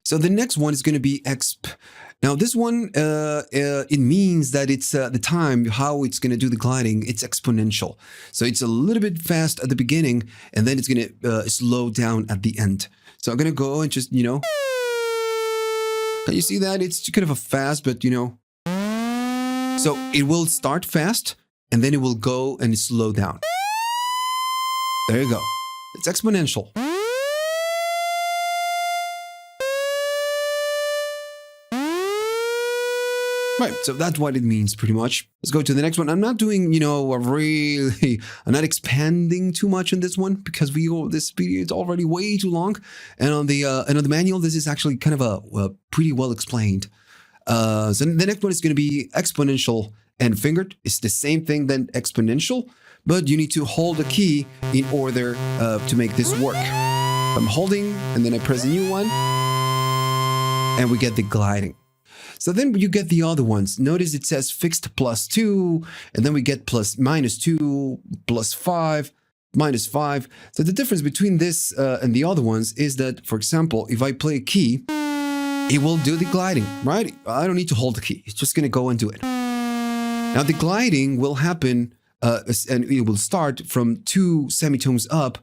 Speaker 1: So the next one is going to be exp. Now this one, it means that it's the time, how it's going to do the gliding, it's exponential. So it's a little bit fast at the beginning, and then it's going to slow down at the end. So I'm going to go and just, you know, can you see that? It's kind of a fast, but you know. So it will start fast, and then it will go and slow down. There you go. It's exponential. Right, so that's what it means pretty much. Let's go to the next one. I'm not doing, you know, I'm not expanding too much on this one because this video is already way too long. And on the manual, this is actually kind of a pretty well explained. So the next one is going to be exponential and fingered. It's the same thing than exponential, but you need to hold a key in order to make this work. I'm holding, and then I press a new one, and we get the gliding. So then you get the other ones. Notice it says fixed +2, and then we get -2, +5, -5. So the difference between this and the other ones is that, for example, if I play a key, it will do the gliding, right? I don't need to hold the key. It's just going to go and do it. Now the gliding will happen, and it will start from 2 semitones up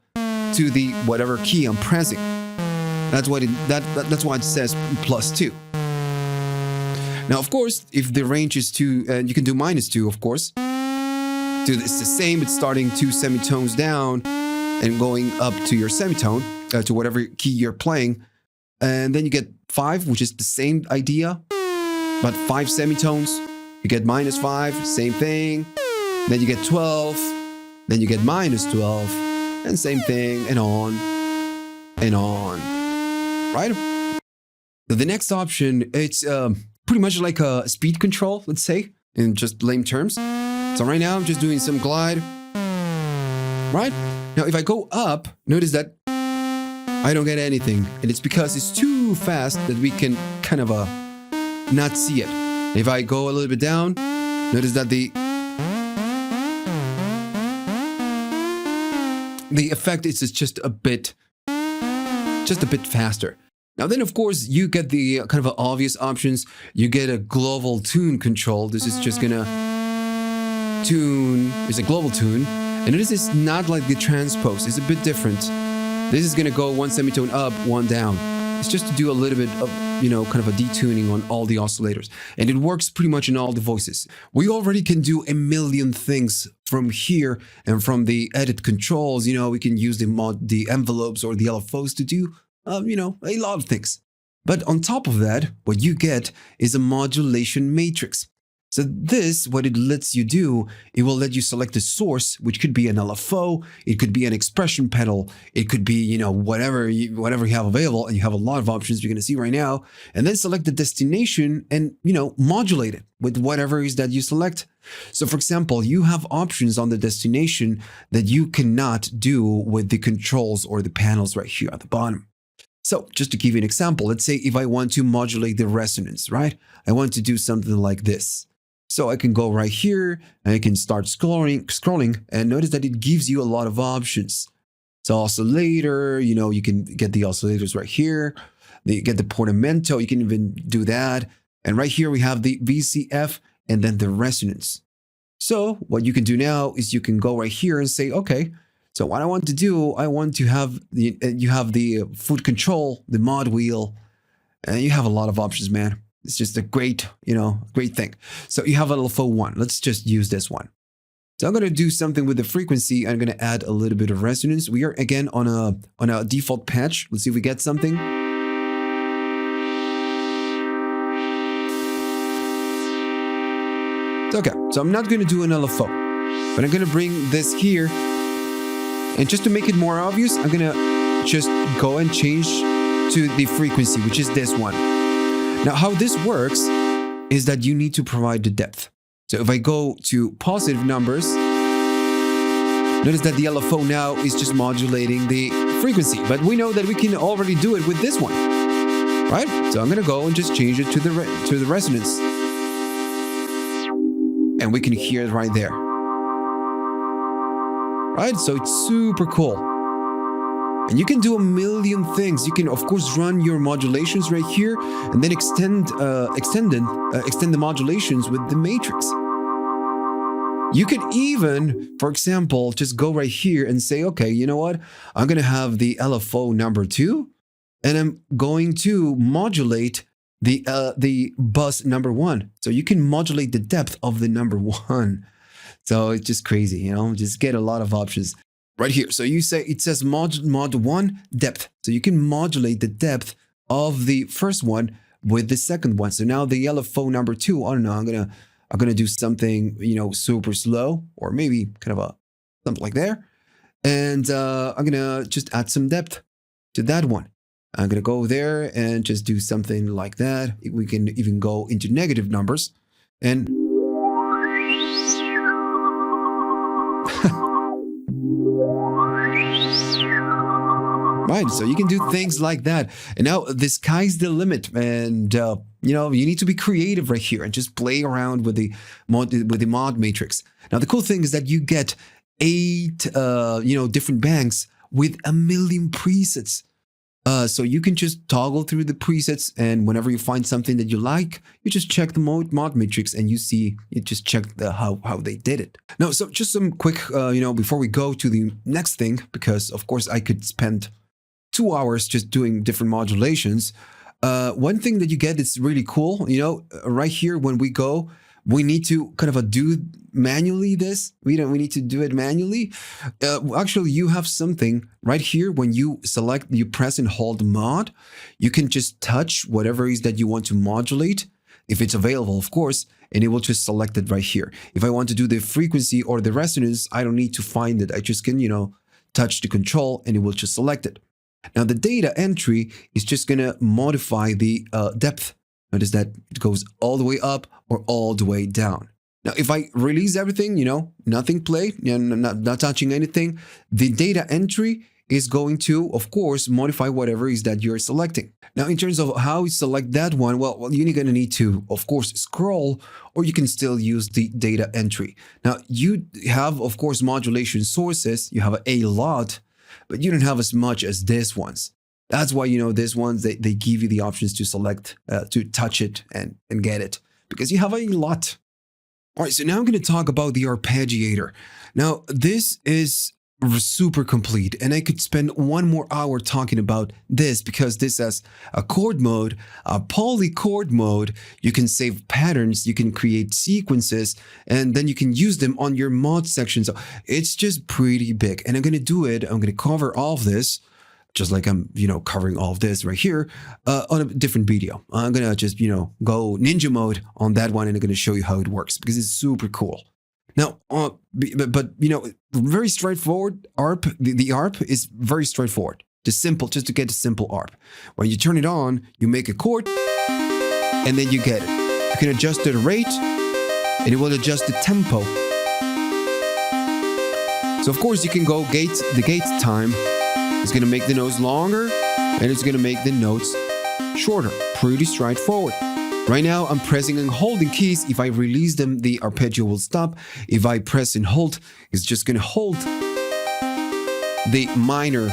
Speaker 1: to the whatever key I'm pressing. That's why it says +2. Now, of course, if the range is 2, and you can do -2, of course. It's the same. It's starting 2 semitones down and going up to your semitone, to whatever key you're playing. And then you get 5, which is the same idea, but 5 semitones. You get -5, same thing. Then you get 12. Then you get -12, and same thing, and on, and on. Right? The next option, it's pretty much like a speed control, let's say, in just lame terms. So right now I'm just doing some glide. Right? Now if I go up, notice that I don't get anything. And it's because it's too too fast that we can kind of not see it. If I go a little bit down, notice that the effect is just a bit faster. Now then, of course, you get the kind of obvious options. You get a global tune control. This is just gonna tune. It's a global tune, and this is not like the transpose. It's a bit different. This is gonna go one semitone up, one down. It's just to do a little bit of, kind of a detuning on all the oscillators. And it works pretty much in all the voices. We already can do a million things from here, and from the edit controls, we can use the envelopes or the LFOs to do, a lot of things. But on top of that, what you get is a modulation matrix. So this, what it lets you do, it will let you select a source, which could be an LFO, it could be an expression pedal, it could be, whatever you have available, and you have a lot of options you're going to see right now, and then select the destination and, modulate it with whatever is that you select. So for example, you have options on the destination that you cannot do with the controls or the panels right here at the bottom. So just to give you an example, let's say if I want to modulate the resonance, right? I want to do something like this. So I can go right here and I can start scrolling, and notice that it gives you a lot of options. So oscillator, you can get the oscillators right here. You get the portamento, you can even do that. And right here we have the VCF and then the resonance. So what you can do now is you can go right here and say, okay, so what I want to do, I want to have you have the foot control, the mod wheel, and you have a lot of options, man. It's just a great, great thing. So you have a LFO 1. Let's just use this one. So I'm going to do something with the frequency. I'm going to add a little bit of resonance. We are again on a default patch. Let's see if we get something. Okay, so I'm not going to do an LFO, but I'm going to bring this here. And just to make it more obvious, I'm going to just go and change to the frequency, which is this one. Now, how this works is that you need to provide the depth. So if I go to positive numbers, notice that the LFO now is just modulating the frequency, but we know that we can already do it with this one, right? So I'm going to go and just change it to the resonance. And we can hear it right there. Right? So it's super cool. And you can do a million things. You can, of course, run your modulations right here and then extend the modulations with the matrix. You could even, for example, just go right here and say, okay, you know what? I'm going to have the LFO number 2, and I'm going to modulate the bus number 1. So you can modulate the depth of the number 1. So it's just crazy, just get a lot of options. Right here, so you say it says mod 1 depth, so you can modulate the depth of the first one with the second one. So now the LFO number 2, I don't know, I'm gonna do something super slow, or maybe kind of something like there, and I'm gonna just add some depth to that one. I'm gonna go there and just do something like that. We can even go into negative numbers and. Right, so you can do things like that. And now the sky's the limit, and you need to be creative right here and just play around with the mod matrix. Now the cool thing is that you get 8 different banks with a million presets. So you can just toggle through the presets, and whenever you find something that you like, you just check the mod matrix and you just check how they did it. Now, so just some quick, before we go to the next thing, because of course I could spend 2 hours just doing different modulations. One thing that you get is really cool. Right here when we go, we need to kind of do manually this. We need to do it manually. Actually, you have something right here. When you press and hold mod, you can just touch whatever it is that you want to modulate, if it's available, of course, and it will just select it right here. If I want to do the frequency or the resonance, I don't need to find it. I just can, touch the control and it will just select it. Now the data entry is just going to modify the depth. Notice that it goes all the way up or all the way down. Now, if I release everything, nothing played, not touching anything, the data entry is going to, of course, modify whatever is that you're selecting. Now, in terms of how you select that one, well, you're going to need to, of course, scroll, or you can still use the data entry. Now, you have, of course, modulation sources. You have a lot, but you don't have as much as these ones. That's why, these ones, they give you the options to select, to touch it and get it, because you have a lot. All right, so now I'm going to talk about the arpeggiator. Now, this is super complete, and I could spend 1 more hour talking about this, because this has a chord mode, a polychord mode. You can save patterns, you can create sequences, and then you can use them on your mod section. So it's just pretty big, and I'm going to do it. I'm going to cover all of this, just like I'm, covering all of this right here on a different video. I'm going to just, go ninja mode on that one, and I'm going to show you how it works, because it's super cool. Now, very straightforward ARP. The ARP is very straightforward. Just to get a simple ARP. When you turn it on, you make a chord, and then you get it. You can adjust the rate, and it will adjust the tempo. So, of course, you can go the gate time. It's going to make the notes longer, and it's going to make the notes shorter. Pretty straightforward. Right now, I'm pressing and holding keys. If I release them, the arpeggio will stop. If I press and hold, it's just going to hold the minor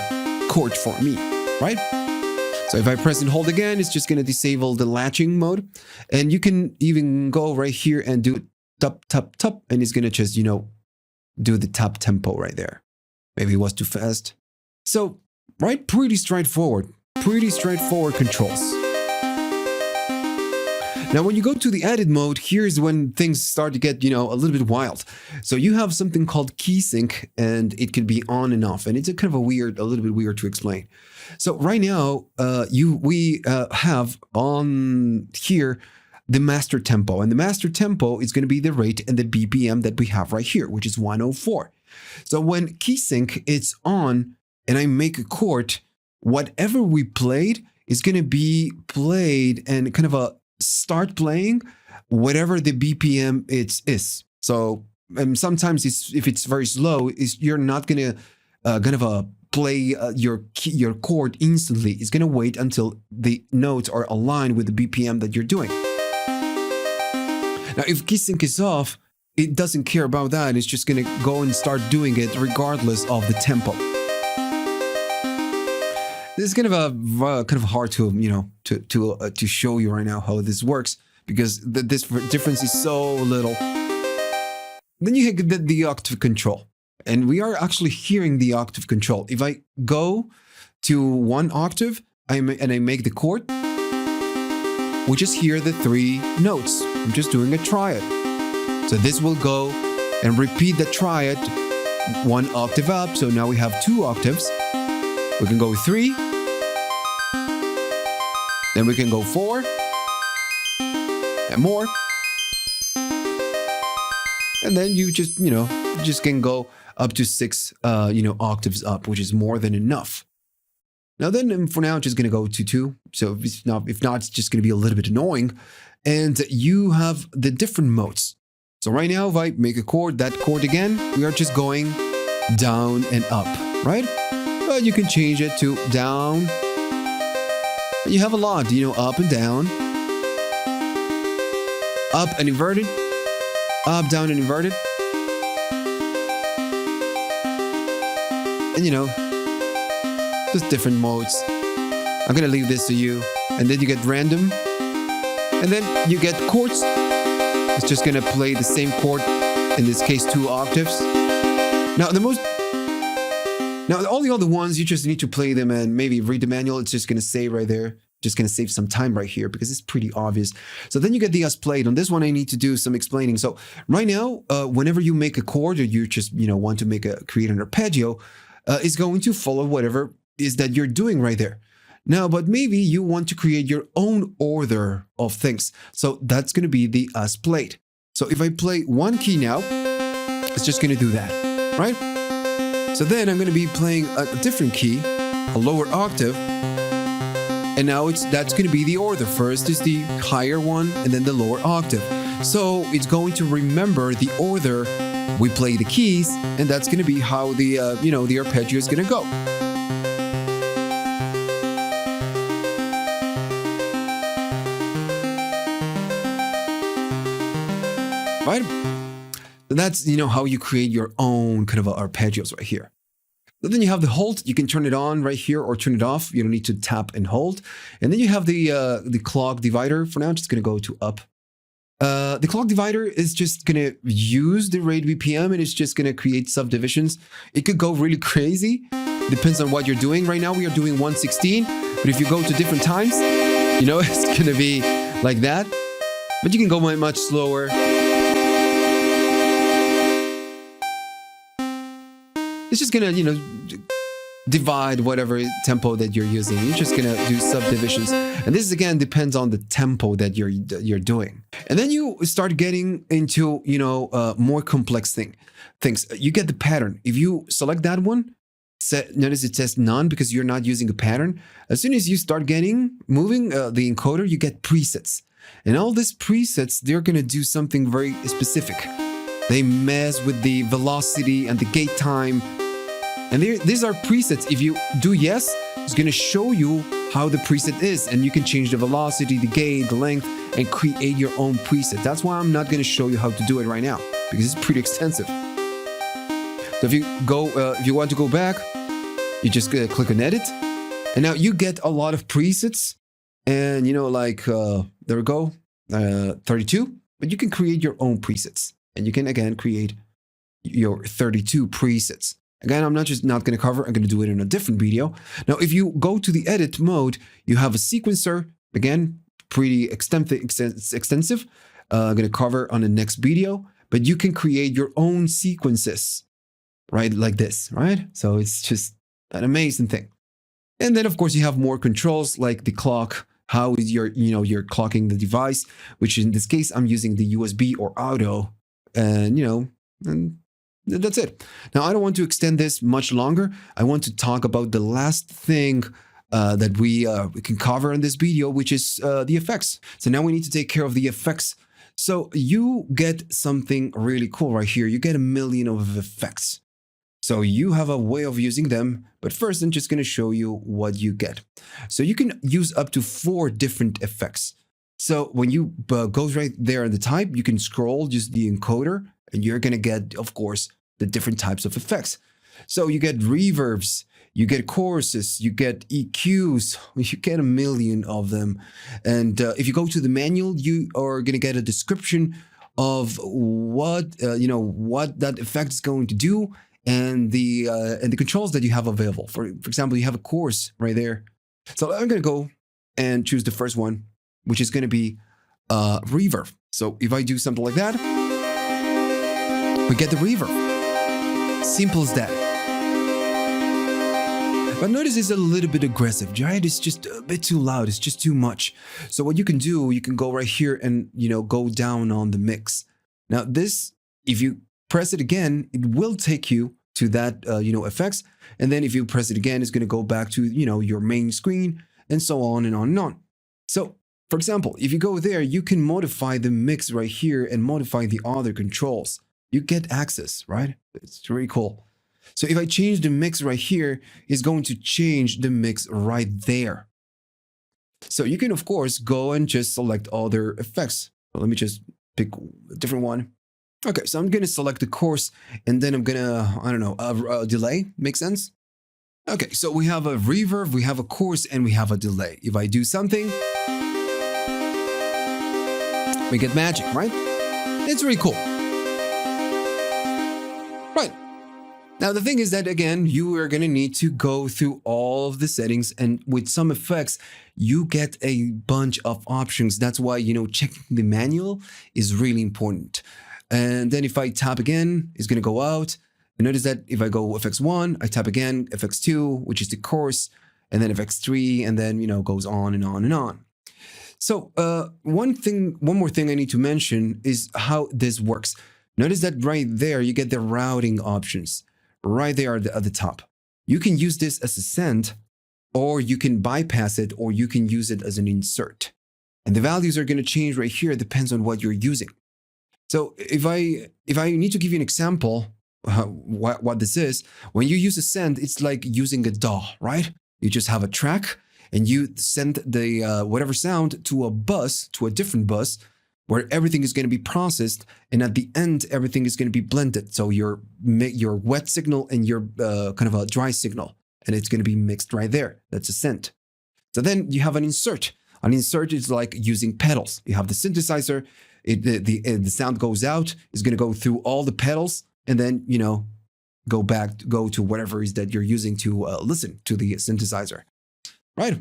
Speaker 1: chord for me, right? So if I press and hold again, it's just going to disable the latching mode. And you can even go right here and do tap, tap, tap, and it's going to just, do the tap tempo right there. Maybe it was too fast. So, right, pretty straightforward controls. Now, when you go to the edit mode, here's when things start to get, a little bit wild. So you have something called key sync, and it can be on and off, and it's a little bit weird to explain. So right now, we have on here the master tempo, and the master tempo is going to be the rate and the BPM that we have right here, which is 104. So when key sync is on, and I make a chord, whatever we played is going to be played and kind of start playing whatever the BPM is. So sometimes if it's very slow, you're not going to play your chord instantly. It's going to wait until the notes are aligned with the BPM that you're doing. Now, if key sync is off, it doesn't care about that. It's just going to go and start doing it regardless of the tempo. This is kind of hard to to show you right now how this works, because this difference is so little. Then you have the octave control, and we are actually hearing the octave control. If I go to 1 octave and I make the chord, we just hear the 3 notes. I'm just doing a triad. So this will go and repeat the triad 1 octave up. So now we have 2 octaves. We can go 3. Then we can go 4 and more. And then you just can go up to 6 octaves up, which is more than enough. Now then, for now, just going to go to 2. So if not, it's just going to be a little bit annoying. And you have the different modes. So right now, if I make a chord, that chord again, we are just going down and up, right? But you can change it to down. You have a lot, up and down, up and inverted, up, down and inverted. And just different modes. I'm going to leave this to you. And then you get random. And then you get chords. It's just going to play the same chord, in this case 2 octaves. Now all the other ones, you just need to play them and maybe read the manual. It's just going to say right there. Just going to save some time right here because it's pretty obvious. So then you get the as played. On this one, I need to do some explaining. So right now, whenever you make a chord or you just want to create an arpeggio, it's going to follow whatever is that you're doing right there. Now, but maybe you want to create your own order of things. So that's going to be the as played. So if I play 1 key now, it's just going to do that, right? So then I'm going to be playing a different key, a lower octave. And now that's going to be the order. First is the higher one and then the lower octave. So it's going to remember the order we play the keys, and that's going to be how the the arpeggio is going to go. right? That's, how you create your own kind of arpeggios right here. But then you have the hold. You can turn it on right here or turn it off. You don't need to tap and hold. And then you have the clock divider. For now, I'm just going to go to up. The clock divider is just going to use the rate BPM, and it's just going to create subdivisions. It could go really crazy. Depends on what you're doing. Right now, we are doing 116. But if you go to different times, it's going to be like that. But you can go much slower. It's just going to, divide whatever tempo that you're using. You're just going to do subdivisions. And this, again, depends on the tempo that you're doing. And then you start getting into, more complex things. You get the pattern. If you select that one, notice it says none because you're not using a pattern. As soon as you start moving the encoder, you get presets. And all these presets, they're going to do something very specific. They mess with the velocity and the gate time. And these are presets. If you do yes, it's going to show you how the preset is. And you can change the velocity, the gate, the length, and create your own preset. That's why I'm not going to show you how to do it right now, because it's pretty extensive. So if you want to go back, you just click on edit. And now you get a lot of presets. And, there we go, 32. But you can create your own presets. And you can, again, create your 32 presets. Again, I'm not going to cover. I'm going to do it in a different video. Now, if you go to the edit mode, you have a sequencer. Again, pretty extensive. I'm going to cover on the next video. But you can create your own sequences, right? Like this, right? So it's just an amazing thing. And then, of course, you have more controls like the clock. How is you're clocking the device, which in this case, I'm using the USB or auto. And, and that's it. Now, I don't want to extend this much longer. I want to talk about the last thing that we can cover in this video, which is the effects. So now we need to take care of the effects. So you get something really cool right here. You get 1 million of effects. So you have a way of using them. But first, I'm just going to show you what you get. So you can use up to 4 different effects. So when you go right there in the type, you can scroll just the encoder, and you're going to get, of course, the different types of effects. So you get reverbs, you get choruses, you get EQs, you get 1 million of them. And if you go to the manual, you are going to get a description of what that effect is going to do, and the controls that you have available. For example, you have a chorus right there. So I'm going to go and choose the first one, which is going to be reverb. So if I do something like that, we get the reverb. Simple as that. But notice it's a little bit aggressive, right? It's just a bit too loud. It's just too much. So what you can do, you can go right here and, go down on the mix. Now this, if you press it again, it will take you to that, effects. And then if you press it again, it's going to go back to, your main screen, and so on and on and on. So, for example, if you go there, you can modify the mix right here and modify the other controls. You get access, right? It's really cool. So if I change the mix right here, it's going to change the mix right there. So you can, of course, go and just select other effects. So let me just pick a different one. Okay, so I'm going to select the chorus, and then I'm going to, delay. Makes sense? Okay, so we have a reverb, we have a chorus, and we have a delay. If I do something, we get magic, right? It's really cool. Right. Now, the thing is that, again, you are going to need to go through all of the settings, and with some effects, you get a bunch of options. That's why, checking the manual is really important. And then if I tap again, it's going to go out. And notice that if I go FX1, I tap again, FX2, which is the chorus, and then FX3, and then, goes on and on and on. So one more thing I need to mention is how this works. Notice that right there, you get the routing options right there at the top. You can use this as a send, or you can bypass it, or you can use it as an insert. And the values are going to change right here. It depends on what you're using. So if I need to give you an example, what this is, when you use a send, it's like using a DAW, right? You just have a track and you send the whatever sound to a bus, to a different bus, where everything is going to be processed, and at the end, everything is going to be blended. So your wet signal and your kind of a dry signal, and it's going to be mixed right there. That's a synth. So then you have an insert. An insert is like using pedals. You have the synthesizer, the sound goes out, it's going to go through all the pedals, and then, go to whatever it is that you're using to listen to the synthesizer, right?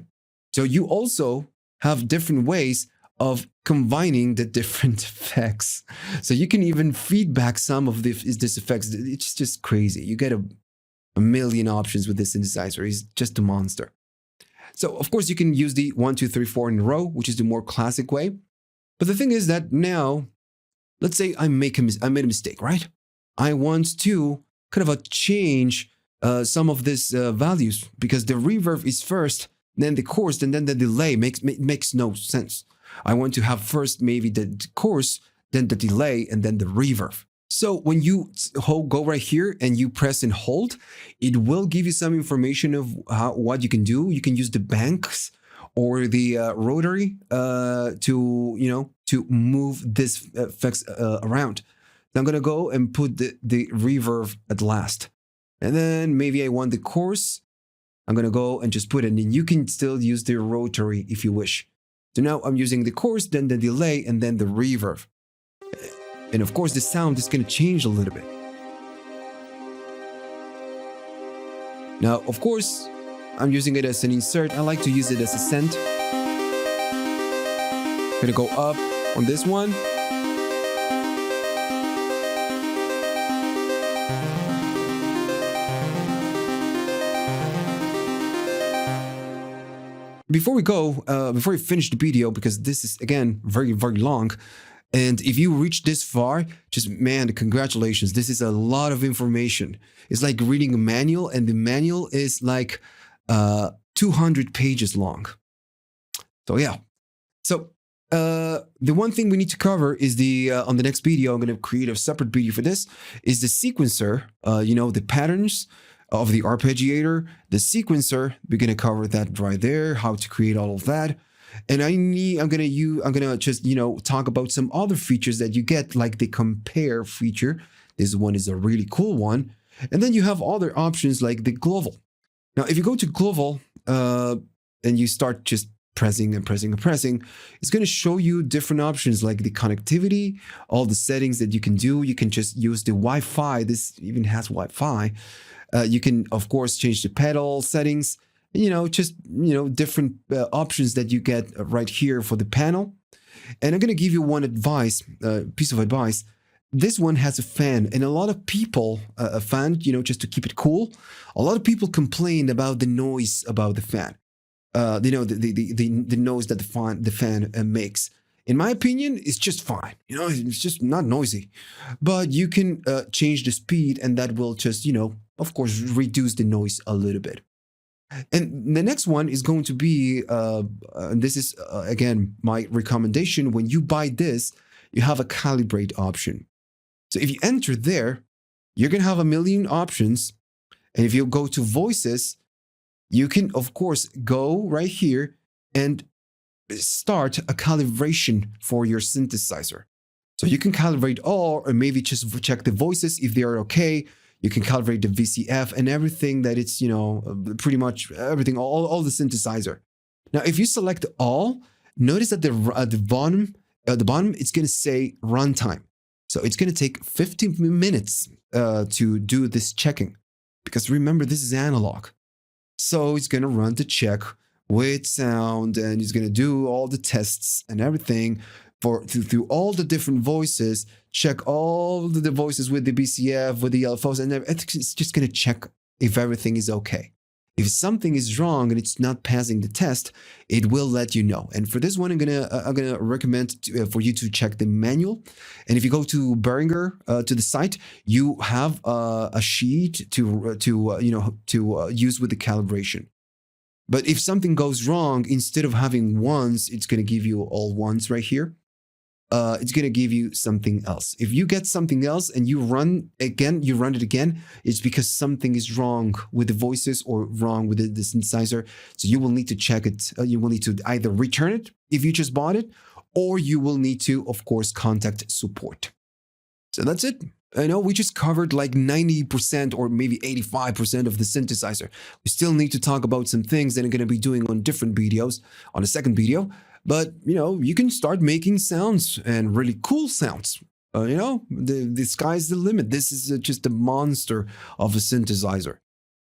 Speaker 1: So you also have different ways of combining the different effects. So you can even feedback some of this effects. It's just crazy. You get a million options with this synthesizer. It's just a monster. So of course you can use the 1, 2, 3, 4 in a row, which is the more classic way. But the thing is that now, let's say I made a mistake, right? I want to kind of change some of these values, because the reverb is first, then the chorus, and then the delay makes no sense. I want to have first maybe the chorus, then the delay, and then the reverb. So when you go right here and you press and hold, it will give you some information of what you can do. You can use the banks or the rotary to move this effects around. So I'm gonna go and put the reverb at last, and then maybe I want the chorus. I'm gonna go and just put it, and you can still use the rotary if you wish. So now I'm using the chorus, then the delay, and then the reverb. And of course, the sound is going to change a little bit. Now, of course, I'm using it as an insert. I like to use it as a synth. I'm going to go up on this one. Before we finish the video, because this is, again, very, very long, and if you reach this far, just, man, congratulations. This is a lot of information. It's like reading a manual, and the manual is like 200 pages long. So yeah. So the one thing we need to cover is on the next video, I'm going to create a separate video for this, is the sequencer, the patterns of the arpeggiator, the sequencer. We're going to cover that right there, how to create all of that. And I'm gonna just talk about some other features that you get, like the compare feature. This one is a really cool one. And then you have other options like the global. Now, if you go to global and you start just pressing and pressing and pressing, it's going to show you different options like the connectivity, all the settings that you can do. You can just use the Wi-Fi. This even has Wi-Fi. You can, of course, change the pedal settings. Different options that you get right here for the panel. And I'm going to give you one piece of advice. This one has a fan, and a lot of people, a fan, just to keep it cool, a lot of people complained about the noise about the fan. The noise that the fan makes. In my opinion, it's just fine. It's just not noisy. But you can change the speed, and that will just, of course, reduce the noise a little bit. And the next one is going to be, and this is, again, my recommendation. When you buy this, you have a calibrate option. So if you enter there, you're going to have a million options. And if you go to voices, you can, of course, go right here and start a calibration for your synthesizer. So you can calibrate all, or maybe just check the voices if they are okay. You can calibrate the VCF and everything that it's, pretty much everything, all the synthesizer. Now, if you select all, notice that at the bottom, it's going to say runtime. So it's going to take 15 minutes to do this checking, because remember, this is analog. So it's going to run the check with sound, and it's going to do all the tests and everything through all the different voices, check all the voices with the BCF, with the LFOs, and it's just going to check if everything is okay. If something is wrong and it's not passing the test, it will let you know. And for this one, I'm gonna recommend for you to check the manual. And if you go to Behringer to the site, you have a sheet to use with the calibration. But if something goes wrong, instead of having ones, it's going to give you all ones right here. It's going to give you something else. If you get something else and you run it again, it's because something is wrong with the voices or wrong with the synthesizer. So you will need to check it. You will need to either return it if you just bought it, or you will need to, of course, contact support. So that's it. I know we just covered like 90% or maybe 85% of the synthesizer. We still need to talk about some things that I'm going to be doing on different videos, on a second video. But, you can start making sounds and really cool sounds. The sky's the limit. This is just a monster of a synthesizer.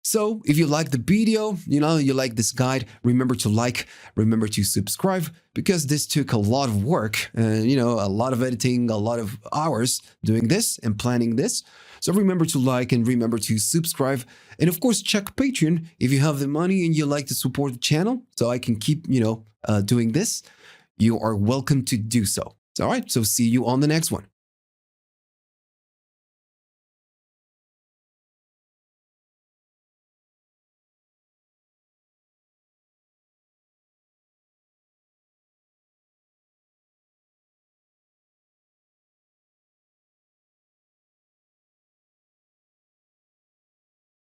Speaker 1: So if you like the video, you like this guide, remember to like, remember to subscribe, because this took a lot of work and, a lot of editing, a lot of hours doing this and planning this. So remember to like and remember to subscribe. And of course, check Patreon if you have the money and you like to support the channel so I can keep, doing this. You are welcome to do so. All right. So see you on the next one.